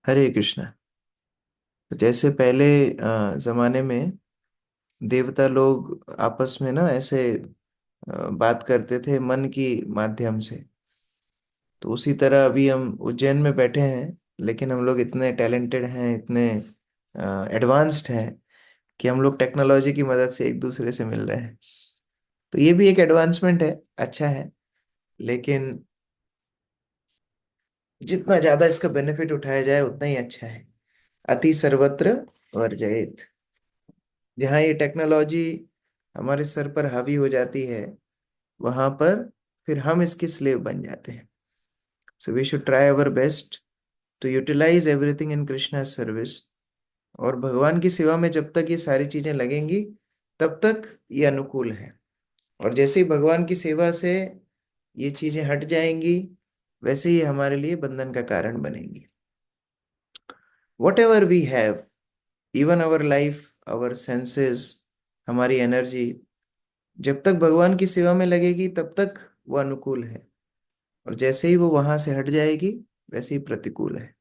हरे कृष्णा। तो जैसे पहले जमाने में देवता लोग आपस में ना ऐसे बात करते थे मन की माध्यम से। तो उसी तरह अभी हम उज्जैन में बैठे हैं, लेकिन हम लोग इतने टैलेंटेड हैं, इतने एडवांस्ड हैं कि हम लोग टेक्नोलॉजी की मदद से एक दूसरे से मिल रहे हैं। तो ये भी एक एडवांसमेंट है, अच्छा है। लेकिन जितना ज्यादा इसका बेनिफिट उठाया जाए उतना ही अच्छा है। अति सर्वत्र वर्जयेत। जहाँ ये टेक्नोलॉजी हमारे सर पर हावी हो जाती है, वहां पर फिर हम इसके स्लेव बन जाते हैं। So we should try our best to utilize everything in Krishna service. और भगवान की सेवा में जब तक ये सारी चीजें लगेंगी, तब तक ये अनुकूल है। और जैसे ही भगवान की सेवा से ये चीजें हट जाएंगी, वैसे ही हमारे लिए बंधन का कारण बनेंगी। Whatever we have, even our life, our senses, हमारी एनर्जी, जब तक भगवान की सेवा में लगेगी तब तक वो अनुकूल है। और जैसे ही वो वहां से हट जाएगी, वैसे ही प्रतिकूल है।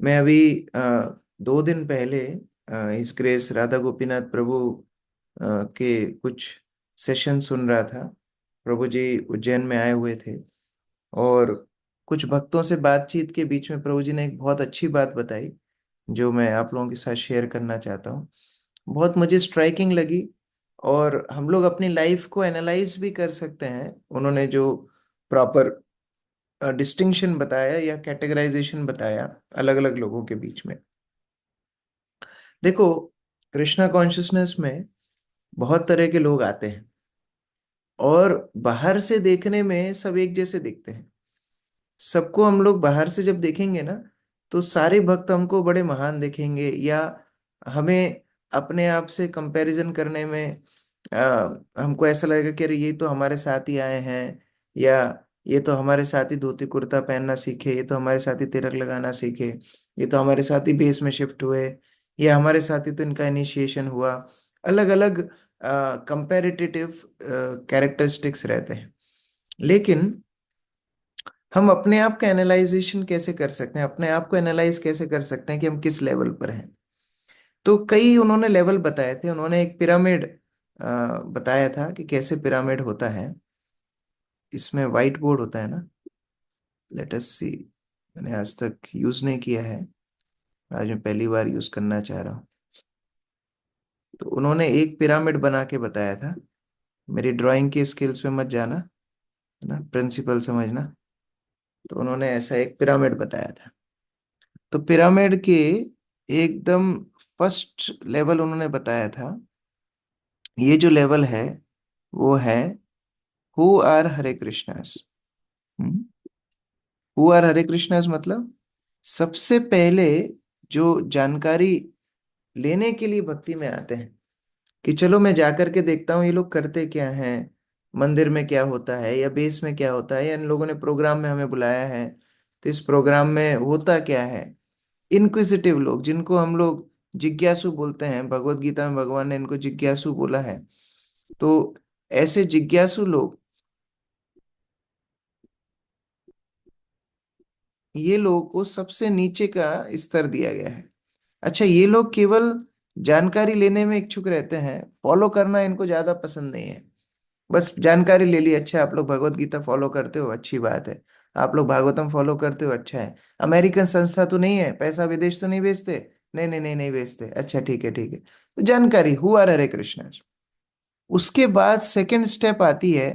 मैं अभी 2 दिन पहले इस ग्रेस राधा गोपीनाथ प्रभु के कुछ सेशन सुन रहा था। प्रभु जी उज्जैन में आए हुए थे, और कुछ भक्तों से बातचीत के बीच में प्रभु जी ने एक बहुत अच्छी बात बताई, जो मैं आप लोगों के साथ शेयर करना चाहता हूँ। बहुत मुझे स्ट्राइकिंग लगी, और हम लोग अपनी लाइफ को एनालाइज भी कर सकते हैं। उन्होंने जो प्रॉपर डिस्टिंक्शन बताया या कैटेगराइजेशन बताया अलग अलग लोगों के बीच में। देखो, कृष्णा कॉन्शियसनेस में बहुत तरह के लोग आते हैं, और बाहर से देखने में सब एक जैसे दिखते हैं। सबको हम लोग बाहर से जब देखेंगे ना, तो सारे भक्त हमको बड़े महान दिखेंगे, या हमें अपने आप से कंपैरिजन करने में हमको ऐसा लगेगा कि अरे ये तो हमारे साथ ही आए हैं, या ये तो हमारे साथ ही धोती कुर्ता पहनना सीखे, ये तो हमारे साथ ही तिलक लगाना सीखे, ये तो हमारे साथ ही बेस में शिफ्ट हुए, या हमारे साथ ही तो इनका इनिशिएशन हुआ। अलग अलग कंपैरेटिव कैरेक्टरिस्टिक्स रहते हैं। लेकिन हम अपने आप का एनालाइजेशन कैसे कर सकते हैं, अपने आप को एनालाइज कैसे कर सकते हैं कि हम किस लेवल पर हैं? तो कई उन्होंने लेवल बताए थे। उन्होंने एक पिरामिड बताया था कि कैसे पिरामिड होता है। इसमें व्हाइट बोर्ड होता है ना। लेट अस सी। मैंने आज तक यूज नहीं किया है, आज मैं पहली बार यूज करना चाह रहा हूँ। तो उन्होंने एक पिरामिड बना के बताया था। मेरी ड्राइंग की स्किल्स पे मत जाना, है ना, प्रिंसिपल समझना। तो उन्होंने ऐसा एक पिरामिड बताया था। तो पिरामिड के एकदम फर्स्ट लेवल उन्होंने बताया था। ये जो लेवल है, वो है who are Hare Krishnas. Who are Hare Krishnas मतलब सबसे पहले जो जानकारी लेने के लिए भक्ति में आते हैं, कि चलो मैं जाकर के देखता हूँ ये लोग करते क्या हैं, मंदिर में क्या होता है, या बेस में क्या होता है, या इन लोगों ने प्रोग्राम में हमें बुलाया है तो इस प्रोग्राम में होता क्या है। इनक्विजिटिव लोग, जिनको हम लोग जिज्ञासु बोलते हैं, भगवत गीता में भगवान ने इनको जिज्ञासु बोला है। तो ऐसे जिज्ञासु लोग, ये लोगों को सबसे नीचे का स्तर दिया गया है। अच्छा, ये लोग केवल जानकारी लेने में इच्छुक रहते हैं, फॉलो करना इनको ज्यादा पसंद नहीं है। बस जानकारी ले ली, अच्छा आप लोग भगवत गीता फॉलो करते हो, अच्छी बात है। आप लोग भागवतम फॉलो करते हो, अच्छा है। अमेरिकन संस्था तो नहीं है, पैसा विदेश तो नहीं भेजते? नहीं नहीं नहीं नहीं भेजते, अच्छा ठीक है ठीक है। तो जानकारी, हु आर हरे कृष्णा। उसके बाद सेकंड स्टेप आती है।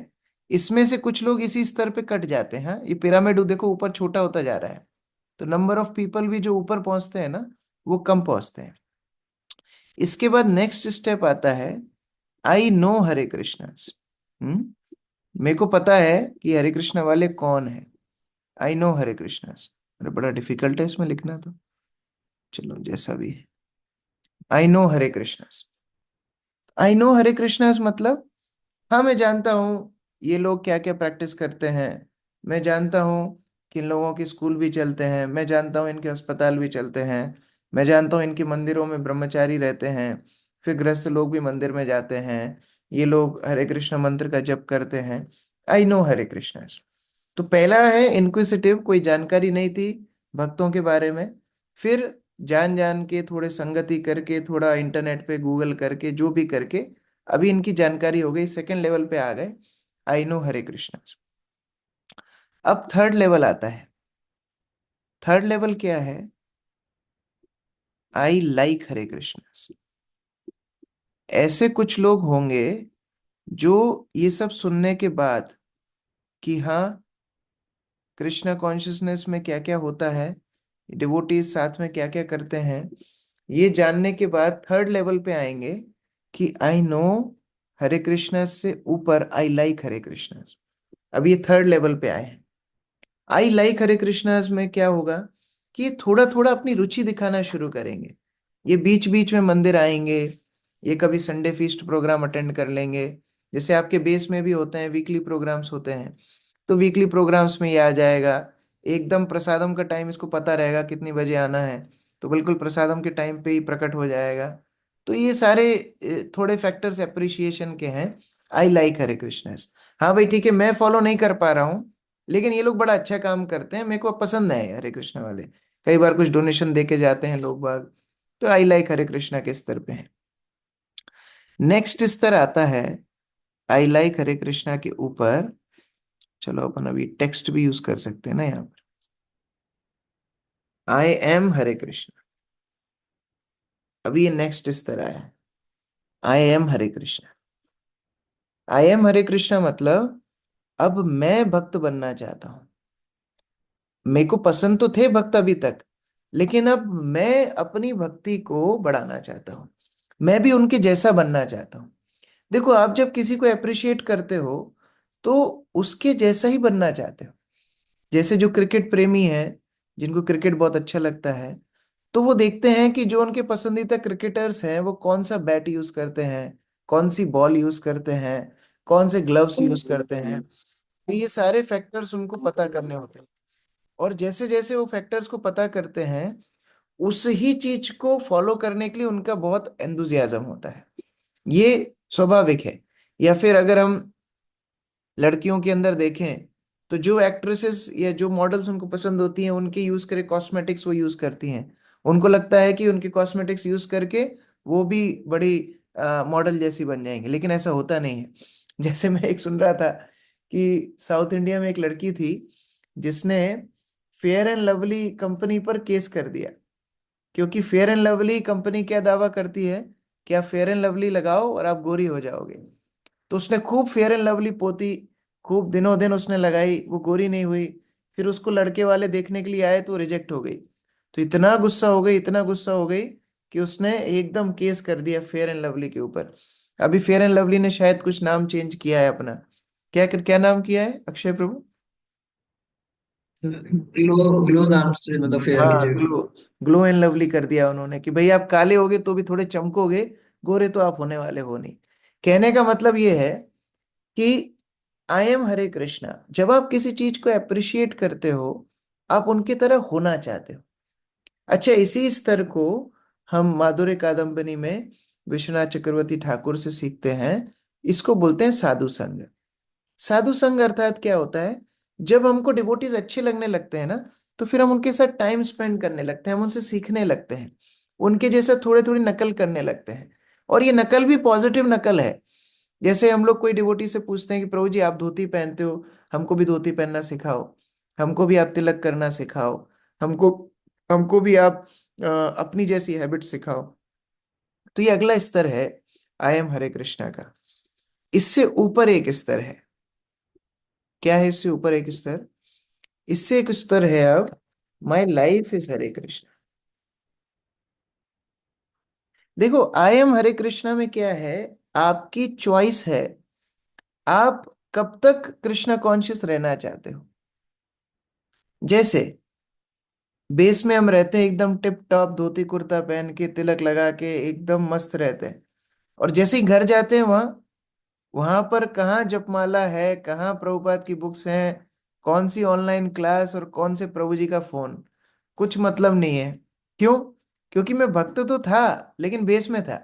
इसमें से कुछ लोग इसी स्तर पे कट जाते हैं। ये पिरामिड देखो ऊपर छोटा होता जा रहा है, तो नंबर ऑफ पीपल भी जो ऊपर पहुंचते हैं ना, वो कम पहुंचते हैं। इसके बाद नेक्स्ट स्टेप आता है, आई नो हरे कृष्णा। हम्म मेरे को पता है कि हरे कृष्णा वाले कौन है। I know Hare Krishna. अरे बड़ा डिफिकल्ट है इसमें लिखना तो, चलो जैसा भी है। I know Hare Krishna. I know Hare Krishna मतलब, हाँ मैं जानता हूँ ये लोग क्या क्या प्रैक्टिस करते हैं। मैं जानता हूँ कि इन लोगों के स्कूल भी चलते हैं, मैं जानता हूँ इनके अस्पताल भी चलते हैं, मैं जानता हूँ इनके मंदिरों में ब्रह्मचारी रहते हैं, फिर गृहस्थ लोग भी मंदिर में जाते हैं, ये लोग हरे कृष्ण मंत्र का जप करते हैं। आई नो हरे कृष्णा। तो पहला है इनक्विसिटिव, कोई जानकारी नहीं थी, भक्तों के बारे में। फिर जान जान के, थोड़े संगति करके, थोड़ा इंटरनेट पे गूगल करके, जो भी करके अभी इनकी जानकारी हो गई, सेकंड लेवल पे आ गए, आई नो हरे कृष्णा। अब थर्ड लेवल आता है। थर्ड लेवल क्या है? I like Hare Krishna. ऐसे कुछ लोग होंगे जो ये सब सुनने के बाद कि हाँ, कृष्णा कॉन्शियसनेस में क्या क्या होता है, डिवोटीज साथ में क्या क्या करते हैं, ये जानने के बाद थर्ड लेवल पे आएंगे कि आई नो हरे कृष्णा से ऊपर आई लाइक हरे कृष्णा। अब ये थर्ड लेवल पे आए हैं। आई लाइक हरे कृष्णाज में क्या होगा कि ये थोड़ा थोड़ा अपनी रुचि दिखाना शुरू करेंगे। ये बीच बीच में मंदिर आएंगे, ये कभी संडे फीस्ट प्रोग्राम अटेंड कर लेंगे, जैसे आपके बेस में भी होते हैं, वीकली प्रोग्राम्स होते हैं, तो वीकली प्रोग्राम्स में ये आ जाएगा। एकदम प्रसादम का टाइम इसको पता रहेगा कितनी बजे आना है, तो बिल्कुल प्रसादम के टाइम पे ही प्रकट हो जाएगा। तो ये सारे थोड़े फैक्टर्स अप्रिशिएशन के हैं आई लाइक हरे कृष्णा। हाँ भाई ठीक है, मैं फॉलो नहीं कर पा रहा हूँ, लेकिन ये लोग बड़ा अच्छा काम करते हैं, मेरे को पसंद है हरे कृष्णा वाले, कई बार कुछ डोनेशन दे के जाते हैं लोग बाग, तो आई लाइक हरे कृष्णा के स्तर पे है। नेक्स्ट स्तर आता है आई लाइक हरे कृष्णा के ऊपर। चलो अपन अभी टेक्स्ट भी यूज कर सकते हैं ना यहाँ पर। आई एम हरे कृष्णा, अभी ये नेक्स्ट स्तर आया है। I am Hare Krishna. I am Hare Krishna मतलब अब मैं भक्त बनना चाहता हूं। मेरे को पसंद तो थे भक्त अभी तक, लेकिन अब मैं अपनी भक्ति को बढ़ाना चाहता हूँ, मैं भी उनके जैसा बनना चाहता हूँ। देखो, आप जब किसी को अप्रिशिएट करते हो तो उसके जैसा ही बनना चाहते हो। जैसे जो क्रिकेट प्रेमी है, जिनको क्रिकेट बहुत अच्छा लगता है, तो वो देखते हैं कि जो उनके पसंदीदा क्रिकेटर्स हैं वो कौन सा बैट यूज करते हैं, कौन सी बॉल यूज करते हैं, कौन से ग्लव्स यूज करते हैं, तो ये सारे फैक्टर्स उनको पता करने होते हैं। और जैसे जैसे वो फैक्टर्स को पता करते हैं, उस ही चीज को फॉलो करने के लिए उनका बहुत एंथुजियाज्म होता है। ये स्वाभाविक है। या फिर अगर हम लड़कियों के अंदर देखें, तो जो एक्ट्रेसेस या जो मॉडल्स उनको पसंद होती हैं, उनके यूज करे कॉस्मेटिक्स वो यूज करती हैं। उनको लगता है कि उनके कॉस्मेटिक्स यूज करके वो भी बड़ी मॉडल जैसी बन जाएंगे, लेकिन ऐसा होता नहीं है। जैसे मैं एक सुन रहा था कि साउथ इंडिया में एक लड़की थी जिसने फेयर एंड लवली कंपनी पर केस कर दिया, क्योंकि फेयर एंड लवली कंपनी क्या दावा करती है कि आप फेयर एंड लवली लगाओ और आप गोरी हो जाओगे। तो उसने खूब फेयर एंड लवली पोती, खूब दिनों दिन उसने लगाई, वो गोरी नहीं हुई। फिर उसको लड़के वाले देखने के लिए आए तो रिजेक्ट हो गई। तो इतना गुस्सा हो गई, इतना गुस्सा हो गई कि उसने एकदम केस कर दिया फेयर एंड लवली के ऊपर। अभी फेयर एंड लवली ने शायद कुछ नाम चेंज किया है अपना। क्या क्या नाम किया है अक्षय प्रभु? ग्लो ग्लो नाम से, मतलब फेयर की हाँ, जगह। ग्लो। ग्लो एंड लवली कर दिया उन्होंने कि भाई आप काले होगे तो भी थोड़े चमकोगे, गोरे तो आप होने वाले हो नहीं। कहने का मतलब ये है कि आई एम हरे कृष्णा, जब आप किसी चीज को अप्रिशिएट करते हो, आप उनकी तरह होना चाहते हो। अच्छा, इसी स्तर को हम माधुर्य कादम्बनी में विश्वनाथ चक्रवर्ती ठाकुर से सीखते हैं। इसको बोलते हैं साधु संग। साधु संग अर्थात क्या होता है? जब हमको डिवोटीज अच्छे लगने लगते हैं ना, तो फिर हम उनके साथ टाइम स्पेंड करने लगते हैं, हम उनसे सीखने लगते हैं, उनके जैसा थोड़े थोड़ी नकल करने लगते हैं। और ये नकल भी पॉजिटिव नकल है। जैसे हम लोग कोई डिवोटी से पूछते हैं कि प्रभु जी आप धोती पहनते हो, हमको भी धोती पहनना सिखाओ, हमको भी आप तिलक करना सिखाओ, हमको हमको भी आप अपनी जैसी हैबिट सिखाओ। तो ये अगला स्तर है आई एम हरे कृष्णा का। इससे ऊपर एक स्तर है। क्या है इससे ऊपर एक स्तर? इससे एक स्तर है अब माई लाइफ इज हरे कृष्णा। देखो, आई एम हरे कृष्णा में क्या है, आपकी चॉइस है, आप कब तक कृष्णा कॉन्शियस रहना चाहते हो। जैसे बेस में हम रहते हैं एकदम टिप टॉप, धोती कुर्ता पहन के, तिलक लगा के एकदम मस्त रहते हैं, और जैसे ही घर जाते हैं वहां वहां पर कहाँ जपमाला है, कहाँ प्रभुपाद की बुक्स हैं, कौन सी ऑनलाइन क्लास और कौन से प्रभु जी का फोन, कुछ मतलब नहीं है। क्यों? क्योंकि मैं भक्त तो था, लेकिन बेस में था।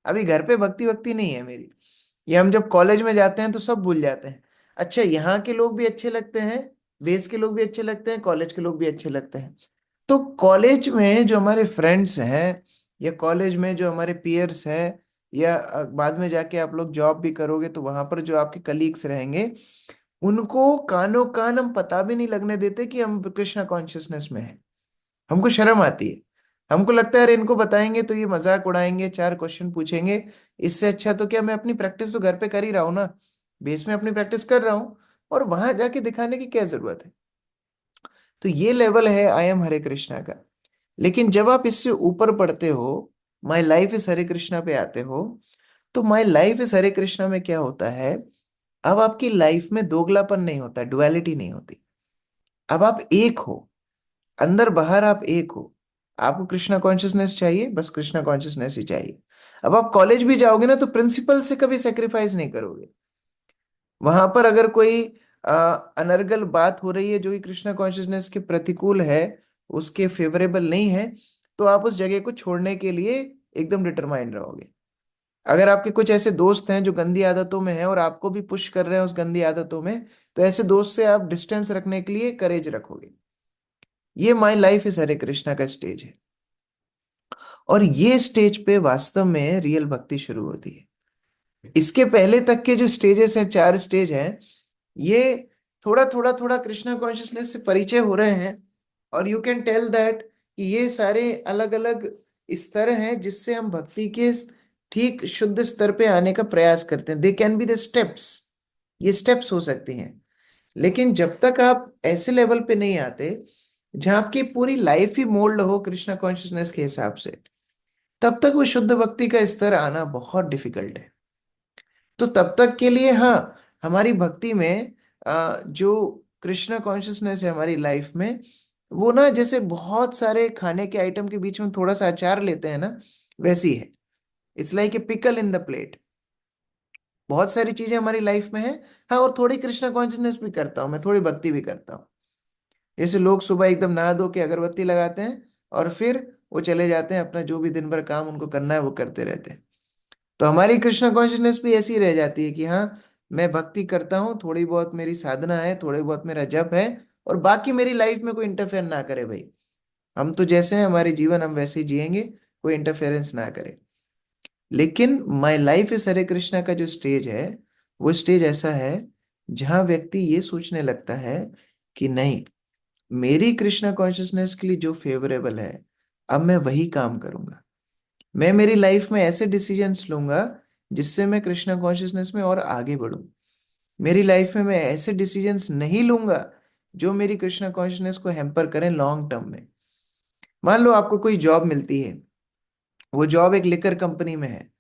अभी घर पे भक्ति भक्ति नहीं है मेरी। ये हम जब कॉलेज में जाते हैं तो सब भूल जाते हैं। अच्छा, यहाँ के लोग भी अच्छे लगते हैं, बेस के लोग भी अच्छे लगते हैं, कॉलेज के लोग भी अच्छे लगते हैं, तो कॉलेज में जो हमारे फ्रेंड्स हैं, या कॉलेज में जो हमारे पीयर्स हैं, या बाद में जाके आप लोग जॉब भी करोगे तो वहां पर जो आपके कलीग्स रहेंगे, उनको कानो कान हम पता भी नहीं लगने देते कि हम कृष्णा कॉन्शियसनेस में हैं। हमको शर्म आती है। हमको लगता है अरे इनको बताएंगे तो ये मजाक उड़ाएंगे, चार क्वेश्चन पूछेंगे। इससे अच्छा तो क्या, मैं अपनी प्रैक्टिस तो घर पे कर ही रहा हूँ ना, बेस में अपनी प्रैक्टिस कर रहा हूँ, और वहां जाके दिखाने की क्या जरूरत है। तो ये लेवल है आई एम हरे कृष्णा का। लेकिन जब आप इससे ऊपर पढ़ते हो, माई लाइफ इज हरे कृष्णा पे आते हो, तो माई लाइफ इज हरे कृष्णा में क्या होता है, अब आपकी लाइफ में दोगलापन नहीं होता, डुअलिटी नहीं होती। अब आप एक हो, अंदर बाहर आप एक हो। आपको कृष्णा कॉन्शियसनेस चाहिए, बस कृष्णा कॉन्शियसनेस ही चाहिए। अब आप कॉलेज भी जाओगे ना, तो प्रिंसिपल से कभी सेक्रीफाइस नहीं करोगे। वहां पर अगर कोई अनर्गल बात हो रही है जो कि कृष्णा कॉन्शियसनेस के प्रतिकूल है, उसके फेवरेबल नहीं है, तो आप उस जगह को छोड़ने के लिए एकदम डिटरमाइंड रहोगे। अगर आपके कुछ ऐसे दोस्त हैं जो गंदी आदतों में हैं और आपको भी पुश कर रहे हैं उस गंदी आदतों में, तो ऐसे दोस्त से आप डिस्टेंस रखने के लिए करेज रखोगे। ये माई लाइफ इज हरे कृष्णा का स्टेज है। और ये स्टेज पे वास्तव में रियल भक्ति शुरू होती है। इसके पहले तक के जो स्टेजेस हैं, चार स्टेज हैं, ये थोड़ा थोड़ा थोड़ा कृष्णा कॉन्शियसनेस से परिचय हो रहे हैं। और यू कैन टेल दैट कि ये सारे अलग अलग स्तर हैं जिससे हम भक्ति के ठीक शुद्ध स्तर पे आने का प्रयास करते हैं। They can be the steps, ये स्टेप्स हो सकती हैं। लेकिन जब तक आप ऐसे लेवल पे नहीं आते जहां आपकी पूरी लाइफ ही मोल्ड हो कृष्णा कॉन्शियसनेस के हिसाब से, तब तक वो शुद्ध भक्ति का स्तर आना बहुत डिफिकल्ट है। तो तब तक के लिए हाँ, हमारी भक्ति में जो कृष्णा कॉन्शियसनेस है हमारी लाइफ में, वो ना जैसे बहुत सारे खाने के आइटम के बीच में थोड़ा सा अचार लेते हैं ना, वैसी है। It's like a pickle in the plate. बहुत सारी चीजें हमारी लाइफ में है, हाँ, और थोड़ी कृष्णा कॉन्शियसनेस भी करता हूँ मैं, थोड़ी भक्ति भी करता हूँ। जैसे लोग सुबह एकदम नहा धो के अगरबत्ती लगाते हैं, और फिर वो चले जाते हैं अपना जो भी दिन भर काम उनको करना है वो करते रहते हैं। तो हमारी कृष्णा कॉन्शियसनेस भी ऐसी रह जाती है कि हाँ, मैं भक्ति करता हूँ, थोड़ी बहुत मेरी साधना है, थोड़ी बहुत मेरा जप है, और बाकी मेरी लाइफ में कोई इंटरफेयर ना करे भाई। हम तो जैसे हैं, हमारे जीवन हम वैसे ही जिएंगे, कोई इंटरफेरेंस ना करे। लेकिन माई लाइफ इज हरे कृष्णा का जो स्टेज है, वो स्टेज ऐसा है जहाँ व्यक्ति ये सोचने लगता है कि नहीं, मेरी कृष्णा कॉन्शियसनेस के लिए जो फेवरेबल है, अब मैं वही काम करूंगा। मैं मेरी लाइफ में ऐसे डिसीजंस लूंगा जिससे मैं कृष्णा कॉन्शियसनेस में और आगे बढ़ूं। मेरी लाइफ में मैं ऐसे डिसीजंस नहीं लूंगा जो मेरी कृष्णा कॉन्शियसनेस को हैम्पर करें लॉन्ग टर्म में। मान लो आपको कोई जॉब मिलती है, वो जॉब एक लिकर कंपनी में है।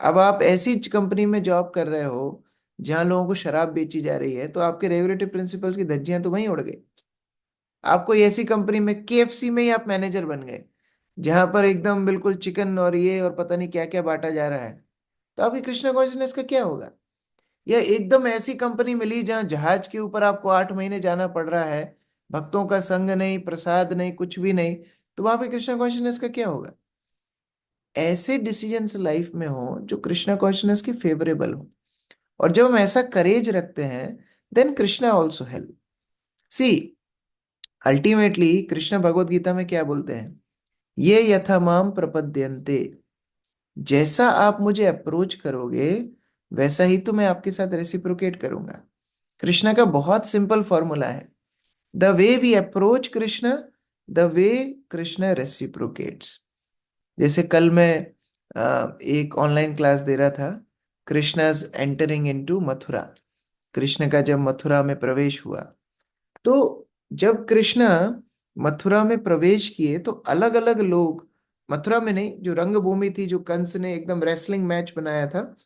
अब आप ऐसी कंपनी में जॉब कर रहे हो जहां लोगों को शराब बेची जा रही है, तो आपके रेगुलेटरी प्रिंसिपल्स की धज्जियां तो वहीं उड़ गई। आप कोई ऐसी कंपनी में, केएफसी में ही आप मैनेजर बन गए, जहां पर एकदम बिल्कुल चिकन और ये और पता नहीं क्या क्या बांटा जा रहा है, तो आपकी कृष्णा कॉन्शियसनेस का क्या होगा। या एकदम ऐसी कंपनी मिली जहां जहाज के ऊपर आपको 8 महीने जाना पड़ रहा है, भक्तों का संग नहीं, प्रसाद नहीं, कुछ भी नहीं, तो वहां पे कृष्णा कॉन्शियसनेस का क्या होगा। ऐसे डिसीजंस लाइफ में हो जो कृष्णा कॉन्शियसनेस के फेवरेबल हो। और जब हम ऐसा करेज रखते हैं, देन कृष्णा ऑल्सो हेल्प। सी, अल्टीमेटली कृष्ण भगवत गीता में क्या बोलते हैं, ये यथा माम प्रपद्यन्ते, जैसा आप मुझे अप्रोच करोगे वैसा ही तो मैं आपके साथ रेसिप्रोकेट करूंगा। कृष्णा का बहुत सिंपल फॉर्मूला है, the way we approach Krishna, the way Krishna reciprocates. जैसे कल मैं एक ऑनलाइन क्लास दे रहा था, कृष्णाज एंटरिंग इनटू मथुरा। कृष्ण का जब मथुरा में प्रवेश हुआ, तो जब कृष्णा मथुरा में प्रवेश किए तो अलग अलग लोग, मथुरा में नहीं, जो रंगभूमि थी, जो कंस ने एकदम रेसलिंग मैच बनाया था,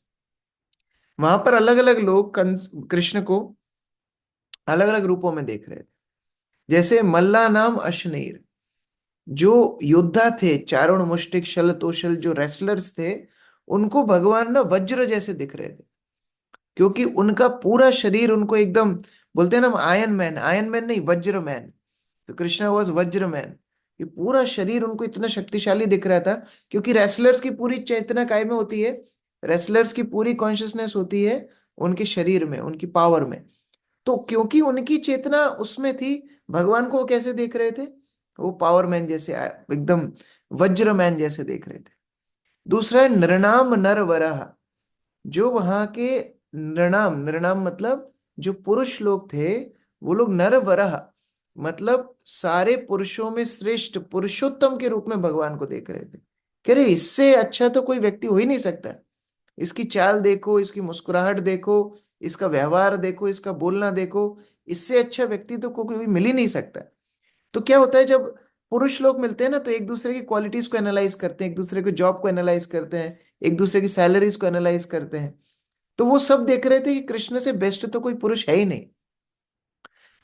वहां पर अलग अलग लोग कंस कृष्ण को अलग अलग रूपों में देख रहे थे। जैसे मल्ला नाम अशनीर, जो योद्धा थे, चारण मुष्टिक शल तोशल, जो रेसलर्स थे, उनको भगवान ना वज्र जैसे दिख रहे थे, क्योंकि उनका पूरा शरीर उनको एकदम, बोलते हैं ना आयन मैन, आयन मैन नहीं, वज्र मैन। तो कृष्णा वॉज वज्र मैन। ये पूरा शरीर उनको इतना शक्तिशाली दिख रहा था, क्योंकि रेसलर्स की पूरी चेतना काय में होती है, रेसलर्स की पूरी कॉन्शियसनेस होती है उनके शरीर में, उनकी पावर में। तो क्योंकि उनकी चेतना उसमें थी, भगवान को वो कैसे देख रहे थे, वो पावर मैन जैसे एकदम वज्र मैन जैसे देख रहे थे। दूसरा है नृणाम नर वरह। जो वहां के नृणाम, नृणाम मतलब जो पुरुष लोग थे, वो लोग नर वरह मतलब सारे पुरुषों में श्रेष्ठ पुरुषोत्तम के रूप में भगवान को देख रहे थे। कह रहे इससे अच्छा तो कोई व्यक्ति हो ही नहीं सकता। इसकी चाल देखो, इसकी मुस्कुराहट देखो, इसका व्यवहार देखो, इसका बोलना देखो, इससे अच्छा व्यक्ति तो कोई मिल ही नहीं सकता। तो क्या होता है जब पुरुष लोग मिलते हैं ना, तो एक दूसरे की क्वालिटीज को एनालाइज करते हैं, एक दूसरे के जॉब को एनालाइज करते हैं, एक दूसरे की सैलरीज को एनालाइज करते हैं। तो वो सब देख रहे थे कि कृष्ण से बेस्ट तो कोई पुरुष है ही नहीं।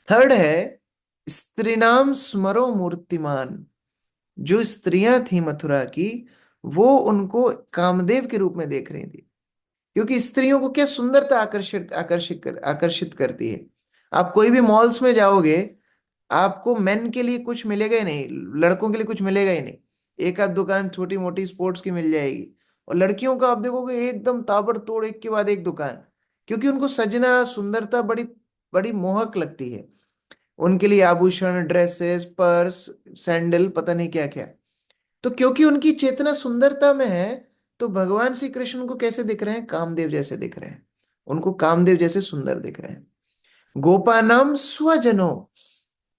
थर्ड है स्त्रीणाम स्मरो मूर्तिमान। जो स्त्रियां थी मथुरा की, वो उनको कामदेव के रूप में देख रही थी। क्योंकि स्त्रियों को क्या सुंदरता आकर्षित करती है। आप कोई भी मॉल्स में जाओगे, आपको मेन के लिए कुछ मिलेगा ही नहीं, लड़कों के लिए कुछ मिलेगा ही नहीं। एक आध दुकान छोटी मोटी स्पोर्ट्स की मिल जाएगी, और लड़कियों का आप देखोगे एकदम ताबड़तोड़ एक के बाद एक दुकान। क्योंकि उनको सजना सुंदरता बड़ी बड़ी मोहक लगती है। उनके लिए आभूषण, ड्रेसेस, पर्स, सैंडल, पता नहीं क्या क्या। तो क्योंकि उनकी चेतना सुंदरता में है, तो भगवान श्री कृष्ण को कैसे दिख रहे हैं? कामदेव जैसे दिख रहे हैं। उनको कामदेव जैसे सुंदर दिख रहे हैं। गोपानाम स्वजनों।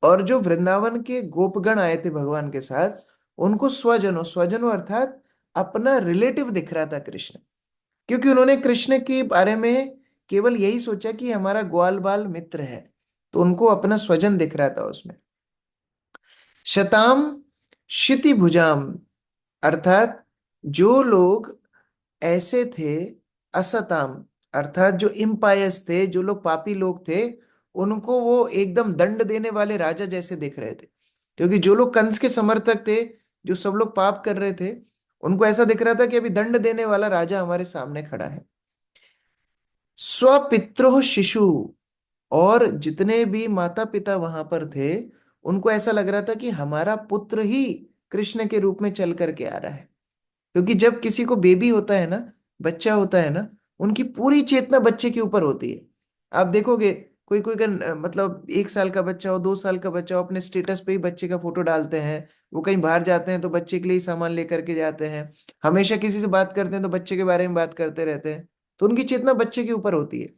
और जो वृंदावन के गोपगण आए थे भगवान के साथ, उनको स्वजनों, स्वजनों अर्थात अपना रिलेटिव दिख रहा था कृष्ण। क्योंकि उन्होंने कृष्ण के बारे में केवल यही सोचा कि हमारा ग्वाल बाल मित्र है, तो उनको अपना स्वजन दिख रहा था उसमें। शताम क्षिति भुजाम अर्थात जो लोग ऐसे थे, असताम अर्थात जो इम्पायस थे, जो लोग पापी लोग थे, उनको वो एकदम दंड देने वाले राजा जैसे दिख रहे थे। क्योंकि जो लोग कंस के समर्थक थे, जो सब लोग पाप कर रहे थे, उनको ऐसा दिख रहा था कि अभी दंड देने वाला राजा हमारे सामने खड़ा है। स्वपित्रो शिशु। और जितने भी माता पिता वहां पर थे, उनको ऐसा लग रहा था कि हमारा पुत्र ही कृष्ण के रूप में चल करके आ रहा है। क्योंकि जब किसी को बेबी होता है ना, बच्चा होता है ना, उनकी पूरी चेतना बच्चे के ऊपर होती है। आप देखोगे कोई कोई का मतलब 1 साल का बच्चा हो, 2 साल का बच्चा हो, अपने स्टेटस पे ही बच्चे का फोटो डालते हैं। वो कहीं बाहर जाते हैं तो बच्चे के लिए ही सामान लेकर के जाते हैं। हमेशा किसी से बात करते हैं तो बच्चे के बारे में बात करते रहते हैं। तो उनकी चेतना बच्चे के ऊपर होती है।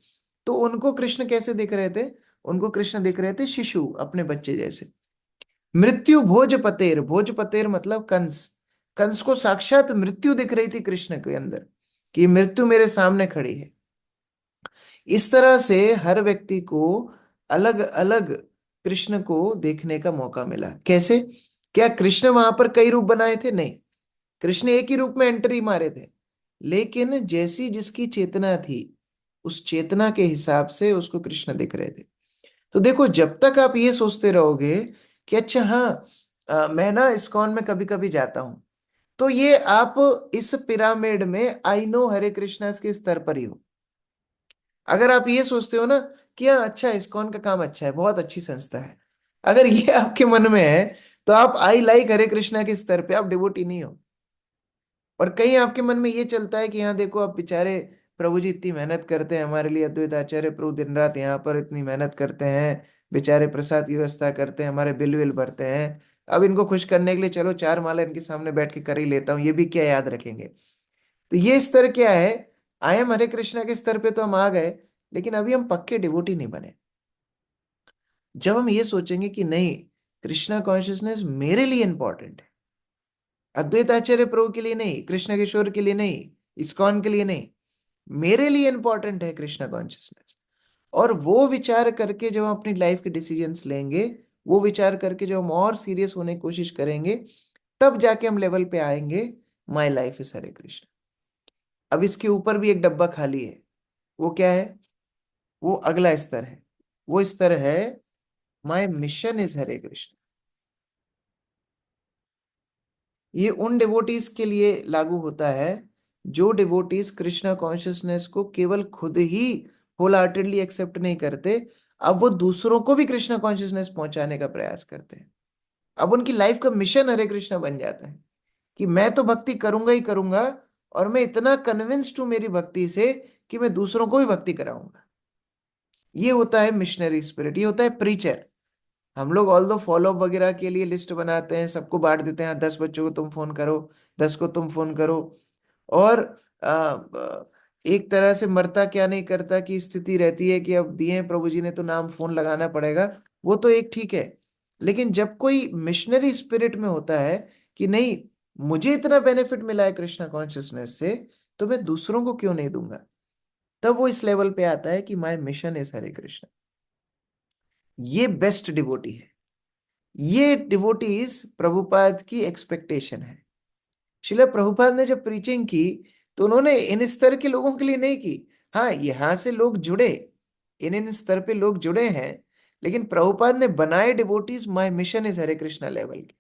तो उनको कृष्ण कैसे दिख रहे थे? उनको कृष्ण दिख रहे थे शिशु, अपने बच्चे जैसे। मृत्यु भोजपतेर, भोजपतेर मतलब कंस। कंस को साक्षात मृत्यु दिख रही थी कृष्ण के अंदर, कि मृत्यु मेरे सामने खड़ी है। इस तरह से हर व्यक्ति को अलग अलग कृष्ण को देखने का मौका मिला। कैसे? क्या कृष्ण वहां पर कई रूप बनाए थे? नहीं, कृष्ण एक ही रूप में एंट्री मारे थे। लेकिन जैसी जिसकी चेतना थी, उस चेतना के हिसाब से उसको कृष्ण दिख रहे थे। तो देखो, जब तक आप ये सोचते रहोगे कि अच्छा हाँ, मैं ना इस्कॉन में कभी कभी जाता हूं, तो ये आप इस पिरामिड में आई नो हरे कृष्णा के स्तर पर ही हो। अगर आप ये सोचते हो ना कि हाँ अच्छा, इस्कॉन का काम अच्छा है, बहुत अच्छी संस्था है, अगर ये आपके मन में है, तो आप आई लाइक हरे कृष्णा के स्तर पे आप डिवोटी नहीं हो। और कहीं आपके मन में ये चलता है कि हाँ देखो, अब बेचारे प्रभु जी इतनी मेहनत करते हैं हमारे लिए, अद्वैत आचार्य प्रभु दिन रात यहाँ पर इतनी मेहनत करते हैं, बेचारे प्रसाद की व्यवस्था करते हैं, हमारे बिल विल भरते हैं। अब इनको खुश करने के लिए चलो 4 माला इनके सामने बैठ के कर ही लेता हूँ, ये भी क्या याद रखेंगे। तो ये स्तर क्या है? आई एम हरे कृष्णा के स्तर पे तो हम आ गए, लेकिन अभी हम पक्के डिवोटी नहीं बने। जब हम ये सोचेंगे कि नहीं, कृष्णा कॉन्शियसनेस मेरे लिए इंपॉर्टेंट है, अद्वैत आचार्य प्रभु के लिए नहीं, कृष्ण किशोर के लिए नहीं, इस्कॉन के लिए नहीं, मेरे लिए इंपॉर्टेंट है कृष्णा कॉन्शियसनेस। और वो विचार करके जब हम अपनी लाइफ के डिसीजंस लेंगे, वो विचार करके जब हम और सीरियस होने की कोशिश करेंगे, तब जाके हम लेवल पे आएंगे माई लाइफ इज हरे कृष्ण। अब इसके ऊपर भी एक डब्बा खाली है। वो क्या है? वो अगला स्तर है। वो स्तर है माई मिशन इज हरे कृष्ण। ये उन डिवोटीज के लिए लागू होता है जो डिवोटीज कृष्णा कॉन्शियसनेस को केवल खुद ही होल हार्टेडली एक्सेप्ट नहीं करते, अब वो दूसरों को भी कृष्णा कॉन्शियसनेस पहुंचाने का प्रयास करते हैं। अब उनकी लाइफ का मिशन हरे कृष्णा बन जाता है कि मैं तो भक्ति करूंगा ही करूंगा, और मैं इतना कन्विंस्ड हूं मेरी भक्ति से कि मैं दूसरों को भी भक्ति कराऊंगा। ये होता है मिशनरी स्पिरिट, ये होता है प्रीचर। हम लोग ऑल दो फॉलो वगैरह के लिए लिस्ट बनाते हैं, सबको बांट देते हैं, 10 बच्चों को तुम फोन करो, 10 को तुम फोन करो। और एक तरह से मरता क्या नहीं करता की स्थिति रहती है कि अब दिए हैं प्रभु जी ने तो नाम, फोन लगाना पड़ेगा। वो तो एक ठीक है। लेकिन जब कोई मिशनरी स्पिरिट में होता है कि नहीं, मुझे इतना बेनिफिट मिला है कृष्णा कॉन्शियसनेस से, तो मैं दूसरों को क्यों नहीं दूंगा, तब वो इस लेवल पे आता है कि माय मिशन इज हरे कृष्ण। ये बेस्ट डिवोटी है। ये डिवोटीज प्रभुपाद की एक्सपेक्टेशन है। शिला प्रभुपाद ने जब प्रीचिंग की तो उन्होंने इन स्तर के लोगों के लिए नहीं की। हाँ, यहां से लोग जुड़े, इन इन स्तर पे लोग जुड़े हैं, लेकिन प्रभुपाद ने बनाए devotees my mission is Hare Krishna level के,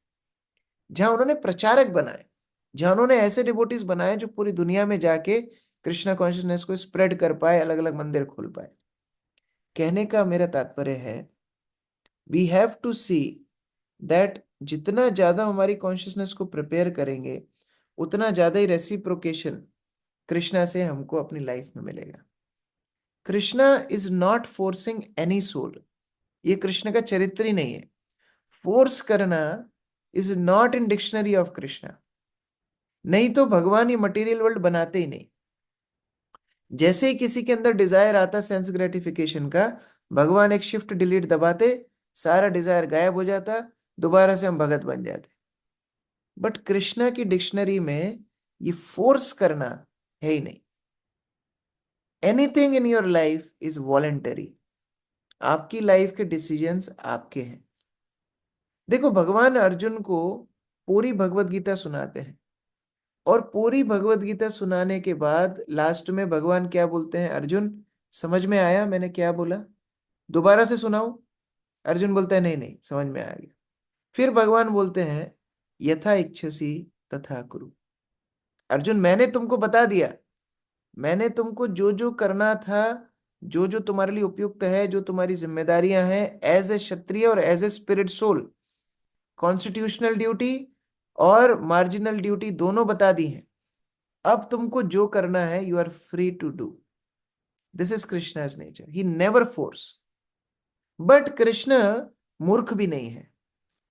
जहां उन्होंने प्रचारक बनाए, जहां उन्होंने ऐसे डिवोटीज बनाए जो पूरी दुनिया में जाके कृष्णा कॉन्शियसनेस को स्प्रेड कर पाए, अलग अलग मंदिर खोल पाए। कहने का मेरा तात्पर्य है, we have to see that जितना ज्यादा हमारी कॉन्शियसनेस को प्रिपेयर करेंगे, उतना ज्यादा ही रेसिप्रोकेशन कृष्णा से हमको अपनी लाइफ में मिलेगा। Krishna is not forcing any soul. ये कृष्ण का चरित्र ही नहीं है। फोर्स करना is not in dictionary of Krishna. नहीं तो भगवान ये मटेरियल वर्ल्ड बनाते ही नहीं। जैसे ही किसी के अंदर डिजायर आता सेंस ग्रेटिफिकेशन का, भगवान एक शिफ्ट डिलीट दबाते, सारा डिजायर गायब हो जाता, दोबारा से हम भगत बन जाते। बट कृष्णा की डिक्शनरी में ये फोर्स करना है ही नहीं। Anything in your life is voluntary. आपकी लाइफ के डिसीजंस आपके हैं। देखो, भगवान अर्जुन को पूरी भगवत गीता सुनाते हैं, और पूरी भगवत गीता सुनाने के बाद लास्ट में भगवान क्या बोलते हैं, अर्जुन समझ में आया मैंने क्या बोला, दोबारा से सुनाऊं? अर्जुन बोलता है नहीं नहीं, समझ में आ गया। फिर भगवान बोलते हैं, यथा इच्छसी तथा कुरु। अर्जुन, मैंने तुमको बता दिया, मैंने तुमको जो जो करना था, जो जो तुम्हारे लिए उपयुक्त है, जो तुम्हारी जिम्मेदारियां हैं एज ए क्षत्रिय और as a spirit soul, constitutional duty और मार्जिनल ड्यूटी दोनों बता दी हैं। अब तुमको जो करना है you are free to do. This is Krishna's nature, he never force. But Krishna मूर्ख भी नहीं है।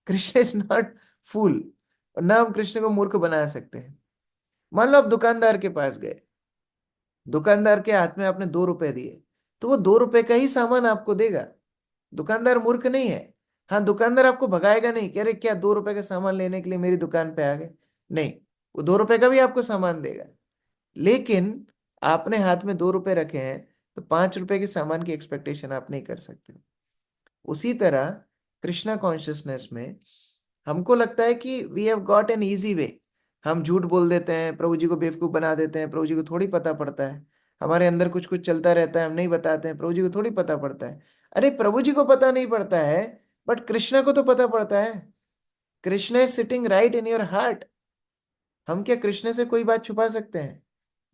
कृष्ण इज नॉट फूल, और ना हम कृष्ण को मूर्ख बना सकते हैं। मान लो आप दुकानदार के पास गए, दुकानदार के हाथ में आपने 2 रुपए दिए, तो वो 2 रुपए का ही सामान आपको देगा। दुकानदार मूर्ख नहीं है। हाँ, दुकानदार आपको भगाएगा नहीं कि अरे क्या 2 रुपए का सामान लेने के लिए मेरी दुकान पे आ गए। नहीं, वो 2 रुपए का भी आपको सामान देगा। लेकिन आपने हाथ में 2 रुपए रखे हैं, तो 5 रुपए के सामान की एक्सपेक्टेशन आप नहीं कर सकते। उसी तरह कृष्णा कॉन्शियसनेस में हमको लगता है कि we have got an easy way. हम झूठ बोल देते हैं, प्रभु जी को बेवकूफ बना देते हैं, प्रभु जी को थोड़ी पता पड़ता है। हमारे अंदर कुछ कुछ चलता रहता है, हम नहीं बताते हैं, प्रभु जी को थोड़ी पता पड़ता है। अरे प्रभु जी को पता नहीं पड़ता है, बट कृष्णा को तो पता पड़ता है। Krishna is sitting right in your heart. हम क्या कृष्ण से कोई बात छुपा सकते हैं?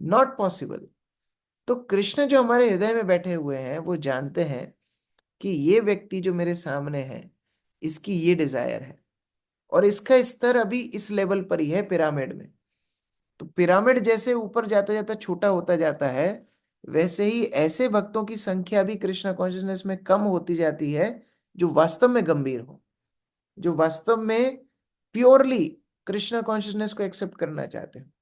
Not possible. तो कृष्ण जो हमारे हृदय में बैठे हुए हैं, वो जानते हैं कि ये व्यक्ति जो मेरे सामने है, इसकी ये डिजायर है, और इसका स्तर अभी इस लेवल पर ही है पिरामिड में। तो पिरामिड जैसे ऊपर जाता जाता छोटा होता जाता है, वैसे ही ऐसे भक्तों की संख्या भी कृष्णा कॉन्शियसनेस में कम होती जाती है, जो वास्तव में गंभीर हो, जो वास्तव में प्योरली कृष्णा कॉन्शियसनेस को एक्सेप्ट करना चाहते हैं।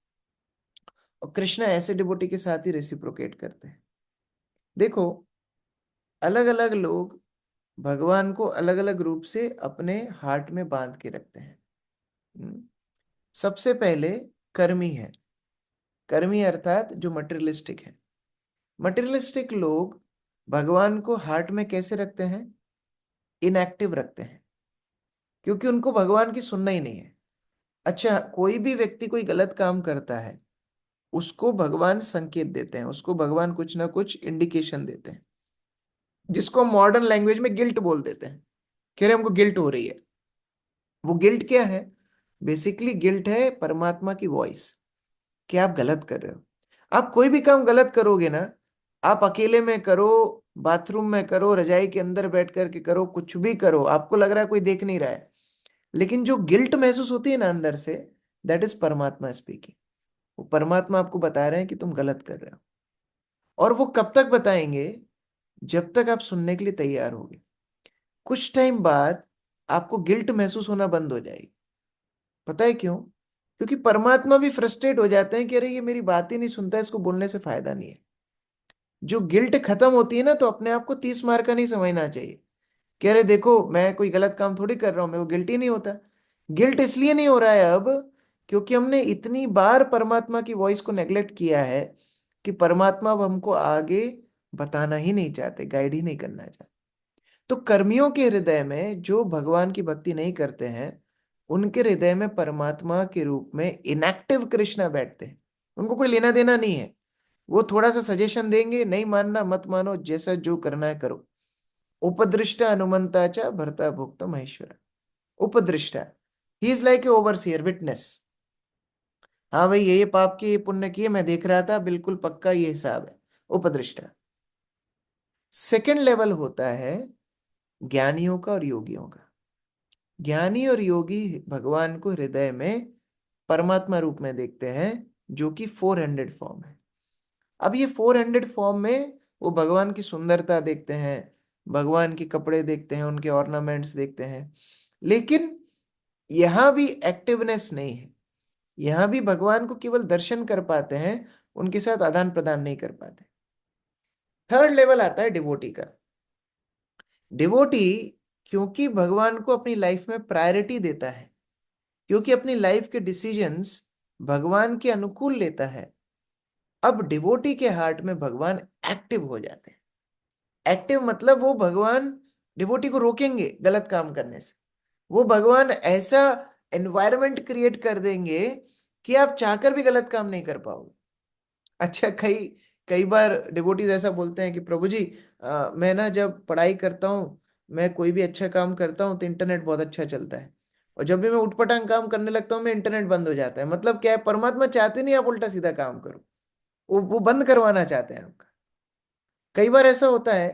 और कृष्णा ऐसे डिवोटी के साथ ही रेसिप्रोकेट करते हैं। देखो, अलग अलग लोग भगवान को अलग अलग रूप से अपने हार्ट में बांध के रखते हैं। हम्म। सबसे पहले कर्मी है। कर्मी अर्थात जो मटेरियलिस्टिक है। मटेरियलिस्टिक लोग भगवान को हार्ट में कैसे रखते हैं? इनएक्टिव रखते हैं, क्योंकि उनको भगवान की सुनना ही नहीं है। अच्छा, कोई भी व्यक्ति कोई गलत काम करता है, उसको भगवान संकेत देते हैं, उसको भगवान कुछ ना कुछ इंडिकेशन देते हैं, जिसको मॉडर्न लैंग्वेज में गिल्ट बोल देते हैं। कह रहे हमको गिल्ट हो रही है। वो गिल्ट क्या है? बेसिकली गिल्ट है परमात्मा की वॉइस कि आप गलत कर रहे हो। आप कोई भी काम गलत करोगे ना, आप अकेले में करो, बाथरूम में करो, रजाई के अंदर बैठ करके करो, कुछ भी करो, आपको लग रहा है कोई देख नहीं रहा है, लेकिन जो गिल्ट महसूस होती है ना अंदर से, दैट इज परमात्मा स्पीकिंग। वो परमात्मा आपको बता रहे हैं कि तुम गलत कर रहे हो। और वो कब तक बताएंगे? जब तक आप सुनने के लिए तैयार होगे। कुछ टाइम बाद आपको गिल्ट महसूस होना बंद हो जाएगी। पता है क्यों? क्योंकि परमात्मा भी फ्रस्ट्रेट हो जाते हैं कि अरे ये मेरी बात ही नहीं सुनता, इसको बोलने से फायदा नहीं है। जो गिल्ट खत्म होती है ना, तो अपने आप को 30 मार का नहीं समझना चाहिए कि अरे देखो मैं कोई गलत काम थोड़ी कर रहा हूं, मेरे को गिल्ट ही नहीं होता। गिल्ट इसलिए नहीं हो रहा है अब, क्योंकि हमने इतनी बार परमात्मा की वॉइस को नेग्लेक्ट किया है कि परमात्मा अब हमको आगे बताना ही नहीं चाहते, गाइड ही नहीं करना चाहते। तो कर्मियों के हृदय में जो भगवान की भक्ति नहीं करते हैं, उनके हृदय में परमात्मा के रूप में इनएक्टिव कृष्णा बैठते हैं। उनको कोई लेना देना नहीं है। वो थोड़ा सा सजेशन देंगे, नहीं मानना मत मानो, जैसा जो करना है करो। उपदृष्टा अनुमंता च भर्ता भुक्त महेश्वर। उपदृष्टा, he is like a overseer, witness. हाँ भाई, ये पाप किए, ये पुण्य किए, मैं देख रहा था, बिल्कुल पक्का ये हिसाब है। उपदृष्टा। सेकंड लेवल होता है ज्ञानियों का और योगियों का। ज्ञानी और योगी भगवान को हृदय में परमात्मा रूप में देखते हैं, जो कि 400 फॉर्म है। अब ये 400 फॉर्म में वो भगवान की सुंदरता देखते हैं, भगवान के कपड़े देखते हैं, उनके ऑर्नामेंट्स देखते हैं, लेकिन यहां भी एक्टिवनेस नहीं है। यहां भी भगवान को केवल दर्शन कर पाते हैं, उनके साथ आदान प्रदान नहीं कर पाते। थर्ड लेवल आता है डिवोटी का। डिवोटी क्योंकि भगवान को अपनी लाइफ में प्रायोरिटी देता है, क्योंकि अपनी लाइफ के डिसीजंस भगवान के अनुकूल लेता है, अब डिवोटी के हार्ट में भगवान एक्टिव हो जाते हैं। एक्टिव मतलब वो भगवान डिवोटी को रोकेंगे गलत काम करने से। वो भगवान ऐसा एनवायरनमेंट क्रिएट कर देंगे कि आप चाहकर भी गलत काम नहीं कर पाओगे। अच्छा, कई कई बार डिवोटीज ऐसा बोलते हैं कि प्रभु जी, मैं ना जब पढ़ाई करता हूँ, मैं कोई भी अच्छा काम करता हूँ तो इंटरनेट बहुत अच्छा चलता है, और जब भी मैं उठपटांग काम करने लगता हूँ मैं इंटरनेट बंद हो जाता है। मतलब क्या है, परमात्मा चाहते नहीं आप उल्टा सीधा काम करो, वो बंद करवाना चाहते हैं आपका। कई बार ऐसा होता है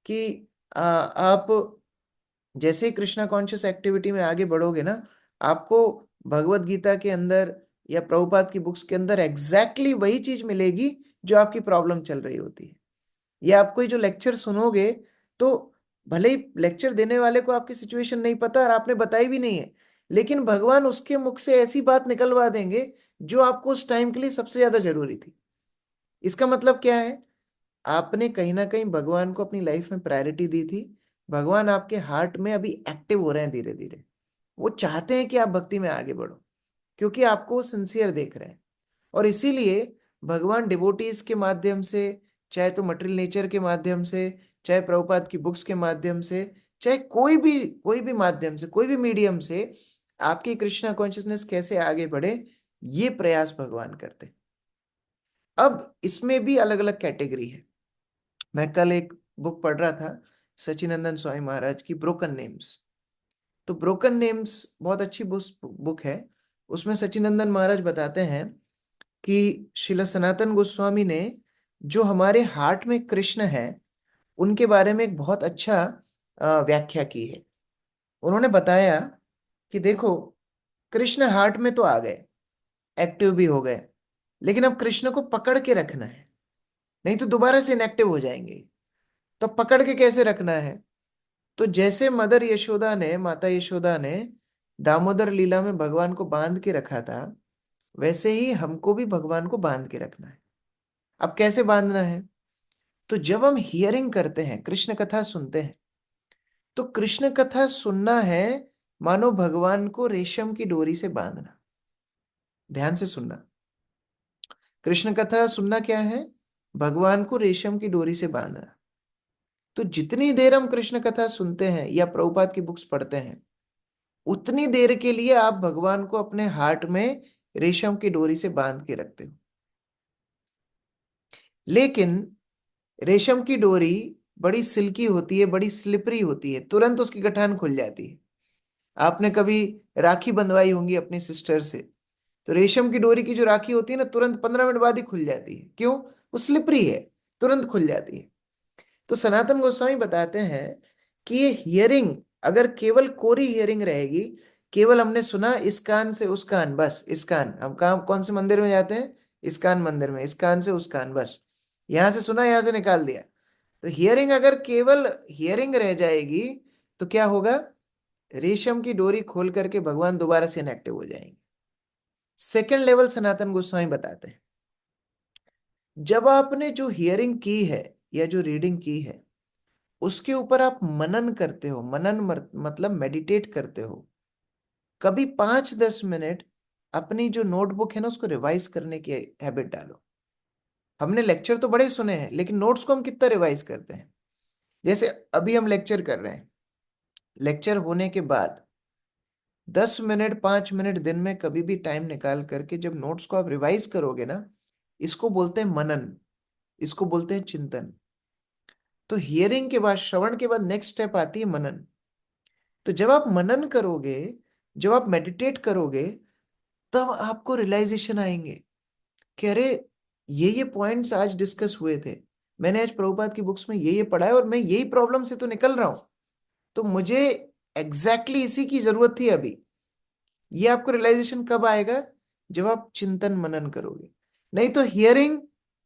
कि आप जैसे ही कृष्णा कॉन्शियस एक्टिविटी में आगे बढ़ोगे ना, आपको भगवत गीता के अंदर या प्रभुपाद की बुक्स के अंदर एग्जैक्टली वही चीज मिलेगी जो आपकी प्रॉब्लम चल रही होती है। ये आप कोई जो लेक्चर सुनोगे, तो भले ही लेक्चर देने वाले को आपकी सिचुएशन नहीं पता और आपने बताई भी नहीं है, लेकिन भगवान उसके मुख से ऐसी बात निकलवा देंगे जो आपको उस टाइम के लिए सबसे ज्यादा जरूरी थी। इसका मतलब क्या है? आपने कहीं ना कहीं भगवान को अपनी लाइफ में प्रायोरिटी दी थी। भगवान आपके हार्ट में अभी एक्टिव हो रहे हैं धीरे धीरे। वो चाहते हैं कि आप भक्ति में आगे बढ़ो, क्योंकि आपको वो सिंसियर देख रहे हैं। और इसीलिए भगवान डिवोटीज के माध्यम से, चाहे तो मटेरियल नेचर के माध्यम से, चाहे प्रभुपाद की बुक्स के माध्यम से, चाहे कोई भी माध्यम से, कोई भी मीडियम से आपकी कृष्णा कॉन्शियसनेस कैसे आगे बढ़े, ये प्रयास भगवान करते हैं। अब इसमें भी अलग अलग कैटेगरी है। मैं कल एक बुक पढ़ रहा था, सचिनंदन स्वामी महाराज की ब्रोकन नेम्स। तो ब्रोकन नेम्स बहुत अच्छी बुक है। उसमें सचिनंदन महाराज बताते हैं कि श्रील सनातन गोस्वामी ने जो हमारे हार्ट में कृष्ण है, उनके बारे में एक बहुत अच्छा व्याख्या की है। उन्होंने बताया कि देखो, कृष्ण हार्ट में तो आ गए, एक्टिव भी हो गए, लेकिन अब कृष्ण को पकड़ के रखना है, नहीं तो दोबारा से इनएक्टिव हो जाएंगे। तो पकड़ के कैसे रखना है? तो जैसे मदर यशोदा ने, माता यशोदा ने दामोदर लीला में भगवान को बांध के रखा था, वैसे ही हमको भी भगवान को बांध के रखना है। अब कैसे बांधना है? तो जब हम हियरिंग करते हैं, कृष्ण कथा सुनते हैं, तो कृष्ण कथा सुनना है मानो भगवान को रेशम की डोरी से बांधना। ध्यान से सुनना। कृष्ण कथा सुनना क्या है? भगवान को रेशम की डोरी से बांधना। तो जितनी देर हम कृष्ण कथा सुनते हैं या प्रभुपाद की बुक्स पढ़ते हैं, उतनी देर के लिए आप भगवान को अपने हार्ट में रेशम की डोरी से बांध के रखते हो। लेकिन रेशम की डोरी बड़ी सिल्की होती है, बड़ी स्लिपरी होती है, तुरंत उसकी गठान खुल जाती है। आपने कभी राखी बंधवाई होंगी अपनी सिस्टर से, तो रेशम की डोरी की जो राखी होती है ना, तुरंत 15 मिनट बाद ही खुल जाती है। क्यों? वो स्लिपरी है, तुरंत खुल जाती है। तो सनातन गोस्वामी बताते हैं कि ये हियरिंग अगर केवल कोरी हियरिंग रहेगी, केवल हमने सुना इस कान से उस कान, बस इस कान, हम कहाँ कौन से मंदिर में जाते हैं, इस कान मंदिर में, इस कान से उस कान, बस यहां से सुना यहां से निकाल दिया। तो हियरिंग अगर केवल हियरिंग रह जाएगी, तो क्या होगा? रेशम की डोरी खोल करके भगवान दोबारा से इनएक्टिव हो जाएंगे। सेकंड लेवल सनातन गोस्वामी बताते हैं, जब आपने जो हियरिंग की है या जो रीडिंग की है उसके ऊपर आप मनन करते हो, मनन मतलब मेडिटेट करते हो, कभी 5-10 मिनट अपनी जो नोटबुक है ना उसको रिवाइज करने की हैबिट डालो। हमने लेक्चर तो बड़े सुने हैं, लेकिन नोट्स को हम कितना रिवाइज करते हैं? जैसे अभी हम लेक्चर कर रहे हैं, लेक्चर होने के बाद 10 मिनट 5 मिनट दिन में कभी भी टाइम निकाल करके जब नोट्स को आप रिवाइज करोगे ना, इसको बोलते हैं मनन, इसको बोलते हैं चिंतन। तो हियरिंग के बाद, श्रवण के बाद नेक्स्ट स्टेप आती है मनन। तो जब आप मनन करोगे, जब आप मेडिटेट करोगे, तब आपको रियलाइजेशन आएंगे कि अरे ये पॉइंट्स आज डिस्कस हुए थे, मैंने आज प्रभुपाद की बुक्स में ये पढ़ा है और मैं यही प्रॉब्लम से तो निकल रहा हूं, तो मुझे एग्जैक्टली इसी की जरूरत थी अभी। ये आपको रियलाइजेशन कब आएगा? जब आप चिंतन मनन करोगे। नहीं तो हियरिंग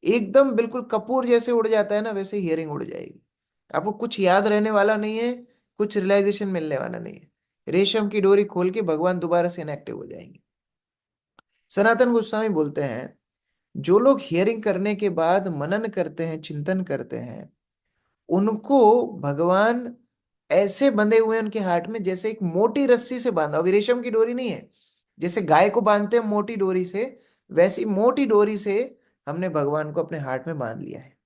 एकदम बिल्कुल कपूर जैसे उड़ जाता है ना, वैसे हियरिंग उड़ जाएगी। आपको कुछ याद रहने वाला नहीं है, कुछ रियलाइजेशन मिलने वाला नहीं है। रेशम की डोरी खोल के भगवान दोबारा से इनएक्टिव हो जाएंगे। सनातन गोस्वामी बोलते हैं, जो लोग हियरिंग करने के बाद मनन करते हैं, चिंतन करते हैं, उनको भगवान ऐसे बंधे हुए हैं उनके हार्ट में जैसे एक मोटी रस्सी से बांधा। अभी रेशम की डोरी नहीं है, जैसे गाय को बांधते हैं मोटी डोरी से, वैसी मोटी डोरी से हमने भगवान को अपने हार्ट में बांध लिया है।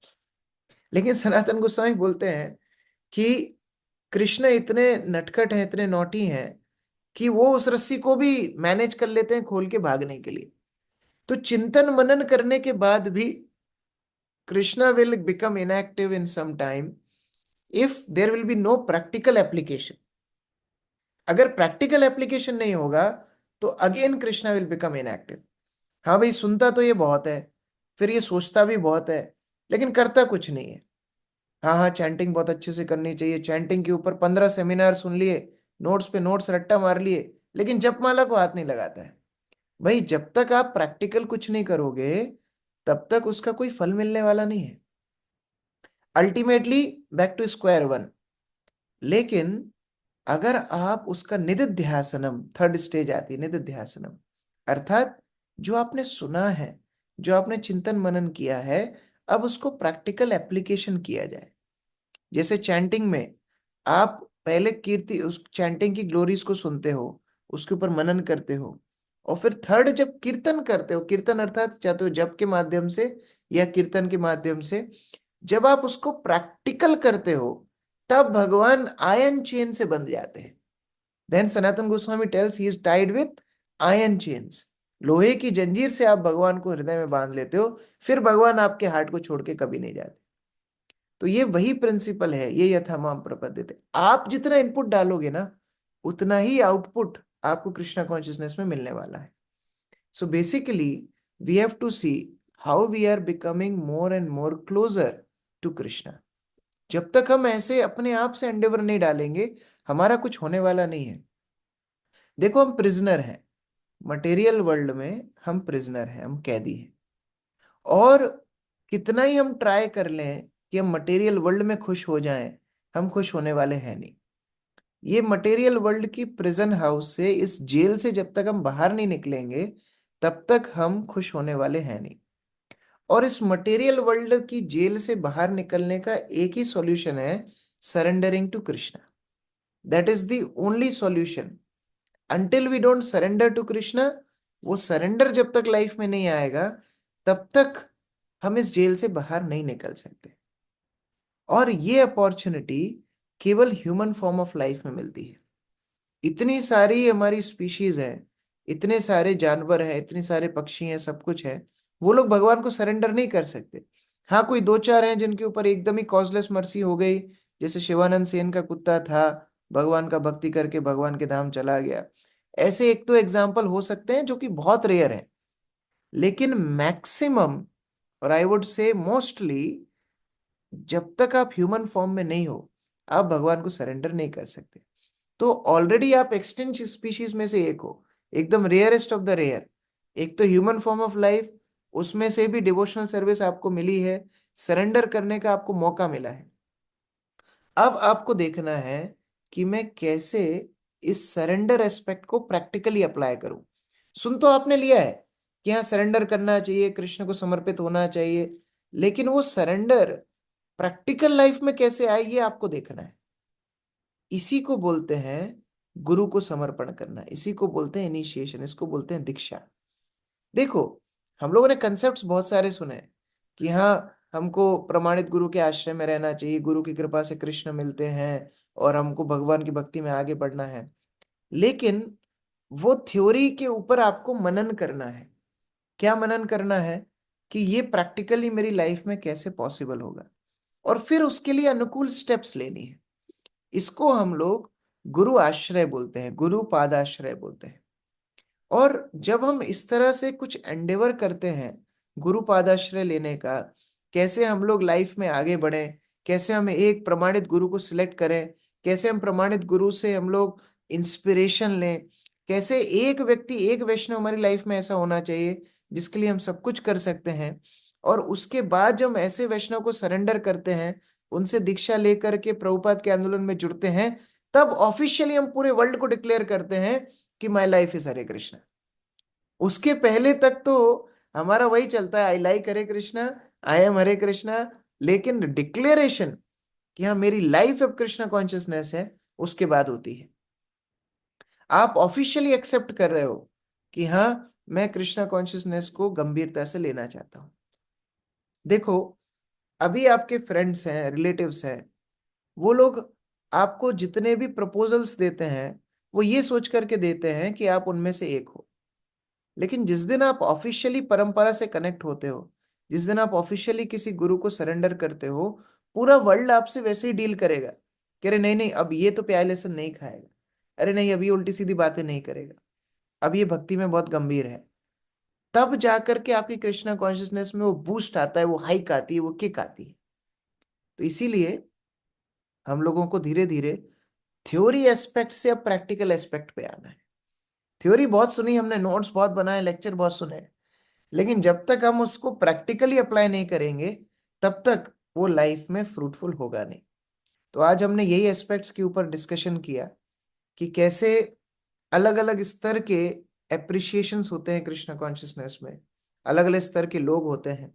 लेकिन सनातन गोस्वामी बोलते हैं कि कृष्ण इतने नटखट हैं, इतने नौटी हैं कि वो उस रस्सी को भी मैनेज कर लेते हैं खोल के भागने के लिए। तो चिंतन मनन करने के बाद भी Krishna will become inactive in some time if there will be no practical application. अगर प्रैक्टिकल एप्लीकेशन नहीं होगा तो again Krishna will become inactive. हाँ भाई, सुनता तो ये बहुत है, फिर ये सोचता भी बहुत है, लेकिन करता कुछ नहीं है। हाँ हाँ, चैंटिंग बहुत अच्छे से करनी चाहिए, चैंटिंग के ऊपर 15 सेमिनार सुन लिए, नोट्स पे नोट्स रट्टा मार लिए, लेकिन जपमाला को हाथ नहीं लगाता है। भाई, जब तक आप प्रैक्टिकल कुछ नहीं करोगे तब तक उसका कोई फल मिलने वाला नहीं है। Ultimately back to square one. लेकिन अगर आप उसका निदिध्यासनम, थर्ड स्टेज आती है निदिध्यासनम, अर्थात जो आपने सुना है, जो आपने चिंतन मनन किया है, अब उसको प्रैक्टिकल एप्लीकेशन किया जाए। जैसे चैंटिंग में आप पहले कीर्ति, उस चैंटिंग की ग्लोरीज को सुनते हो, उसके ऊपर मनन करते हो, और फिर थर्ड जब कीर्तन करते हो, कीर्तन अर्थात चाहे तो जप के माध्यम से या कीर्तन के माध्यम से, जब आप उसको प्रैक्टिकल करते हो, तब भगवान आयन चेन से बंध जाते हैं। Then Sanatan Goswami tells he is tied with iron chains. लोहे की जंजीर से आप भगवान को हृदय में बांध लेते हो, फिर भगवान आपके हार्ट को छोड़ के कभी नहीं जाते। तो ये वही प्रिंसिपल है, ये यथामाम प्रपद्यते। आप जितना इनपुट डालोगे ना, उतना ही आउटपुट आपको कृष्णा कॉन्शियसनेस में मिलने वाला है। So basically we have to see how we are becoming more and more closer to Krishna. जब तक हम ऐसे अपने आप से एंडेवर नहीं डालेंगे, हमारा कुछ होने वाला नहीं है। देखो, हम प्रिजनर हैं, मटेरियल वर्ल्ड में हम प्रिजनर हैं, हम कैदी हैं। और कितना ही हम ट्राई कर लें कि हम मटेरियल वर्ल्ड में खुश हो जाएं, हम खुश होने वाले हैं नहीं। ये मटेरियल वर्ल्ड की प्रिजन हाउस से, इस जेल से जब तक हम बाहर नहीं निकलेंगे, तब तक हम खुश होने वाले हैं नहीं। और इस मटेरियल वर्ल्ड की जेल से बाहर निकलने का एक ही सॉल्यूशन है, surrendering to Krishna. That is the only solution. Until we don't surrender to Krishna, वो सरेंडर जब तक लाइफ में नहीं आएगा, तब तक हम इस जेल से बाहर नहीं निकल सकते। और ये अपॉर्चुनिटी केवल ह्यूमन फॉर्म ऑफ लाइफ में मिलती है। इतनी सारी हमारी स्पीशीज है, इतने सारे जानवर हैं, इतने सारे पक्षी हैं, सब कुछ है, वो लोग भगवान को सरेंडर नहीं कर सकते। हाँ, कोई दो चार हैं जिनके ऊपर एकदम ही कॉजलेस मर्सी हो गई, जैसे शिवानंद सेन का कुत्ता था, भगवान का भक्ति करके भगवान के धाम चला गया। ऐसे एक तो एग्जाम्पल हो सकते हैं जो कि बहुत रेयर है, लेकिन मैक्सिमम, और आई वुड से मोस्टली, जब तक आप ह्यूमन फॉर्म में नहीं हो, आप भगवान को सरेंडर नहीं कर सकते। तो ऑलरेडी आप एक्सटिंक्ट स्पीशीज में से एक हो, एकदम रेयरेस्ट ऑफ द रेयर। एक तो ह्यूमन फॉर्म ऑफ लाइफ, उसमें से भी डिवोशनल सर्विस आपको मिली है, सरेंडर करने का आपको मौका मिला है। अब आपको देखना है कि मैं कैसे इस सरेंडर एस्पेक्ट को प्रैक्टिकली अप्लाई करूं। सुन तो आपने लिया है कि हाँ सरेंडर करना चाहिए, कृष्ण को समर्पित होना चाहिए, लेकिन वो सरेंडर प्रैक्टिकल लाइफ में कैसे आए ये आपको देखना है। इसी को बोलते हैं गुरु को समर्पण करना, इसी को बोलते हैं इनिशिएशन, इसको बोलते हैं दीक्षा। देखो, हम लोगों ने कंसेप्ट्स बहुत सारे सुने हैं कि हाँ हमको प्रमाणित गुरु के आश्रय में रहना चाहिए, गुरु की कृपा से कृष्ण मिलते हैं और हमको भगवान की भक्ति में आगे बढ़ना है। लेकिन वो थ्योरी के ऊपर आपको मनन करना है। क्या मनन करना है? कि ये प्रैक्टिकली मेरी लाइफ में कैसे पॉसिबल होगा, और फिर उसके लिए अनुकूल स्टेप्स लेनी है। इसको हम लोग गुरु आश्रय बोलते हैं, गुरु पादाश्रय बोलते हैं। और जब हम इस तरह से कुछ एंडेवर करते हैं गुरु पादाश्रय लेने का, कैसे हम लोग लाइफ में आगे बढ़े, कैसे हम एक प्रमाणित गुरु को सिलेक्ट करें, कैसे हम प्रमाणित गुरु से हम लोग इंस्पिरेशन लें, कैसे एक व्यक्ति, एक वैष्णव हमारी लाइफ में ऐसा होना चाहिए जिसके लिए हम सब कुछ कर सकते हैं। और उसके बाद जब हम ऐसे वैष्णव को सरेंडर करते हैं, उनसे दीक्षा लेकर के प्रभुपाद के आंदोलन में जुड़ते हैं, तब ऑफिशियली हम पूरे वर्ल्ड को डिक्लेयर करते हैं कि my life is Hare Krishna. उसके पहले तक तो हमारा वही चलता है, I like Hare Krishna, I am Hare Krishna. लेकिन डिक्लेरेशन कि हाँ मेरी लाइफ अब कृष्णा कॉन्शियसनेस है, उसके बाद होती है। आप ऑफिशियली एक्सेप्ट कर रहे हो कि हाँ मैं कृष्णा कॉन्शियसनेस को गंभीरता से लेना चाहता हूं। देखो, अभी आपके फ्रेंड्स हैं, रिलेटिव्स हैं, वो लोग आपको जितने भी प्रपोजल्स देते हैं वो ये सोच करके देते हैं कि आप उनमें से एक हो। लेकिन जिस दिन आप ऑफिशियली परंपरा से कनेक्ट होते हो, जिस दिन आप ऑफिशियली किसी गुरु को सरेंडर करते हो, पूरा वर्ल्ड आपसे वैसे ही डील करेगा कि अरे नहीं नहीं, अब ये तो प्याय लेसन नहीं खाएगा, अरे नहीं अब ये उल्टी सीधी बातें नहीं करेगा, अब ये भक्ति में बहुत गंभीर है। तब जाकर के आपकी कृष्णा कॉन्शियसनेस में वो बूस्ट आता है, वो हाइक आती है, वो किक आती है। तो इसीलिए हम लोगों को धीरे धीरे थ्योरी एस्पेक्ट से अब प्रैक्टिकल एस्पेक्ट पे आना है। थ्योरी बहुत सुनी हमने, नोट्स बहुत बनाए, लेक्चर बहुत सुने, लेकिन जब तक हम उसको प्रैक्टिकली अप्लाई नहीं करेंगे तब तक वो लाइफ में फ्रूटफुल होगा नहीं। तो आज हमने यही एस्पेक्ट्स के ऊपर डिस्कशन किया कि कैसे अलग अलग स्तर के एप्रिशिएशंस होते हैं कृष्ण कॉन्शियसनेस में। अलग अलग स्तर के लोग होते हैं,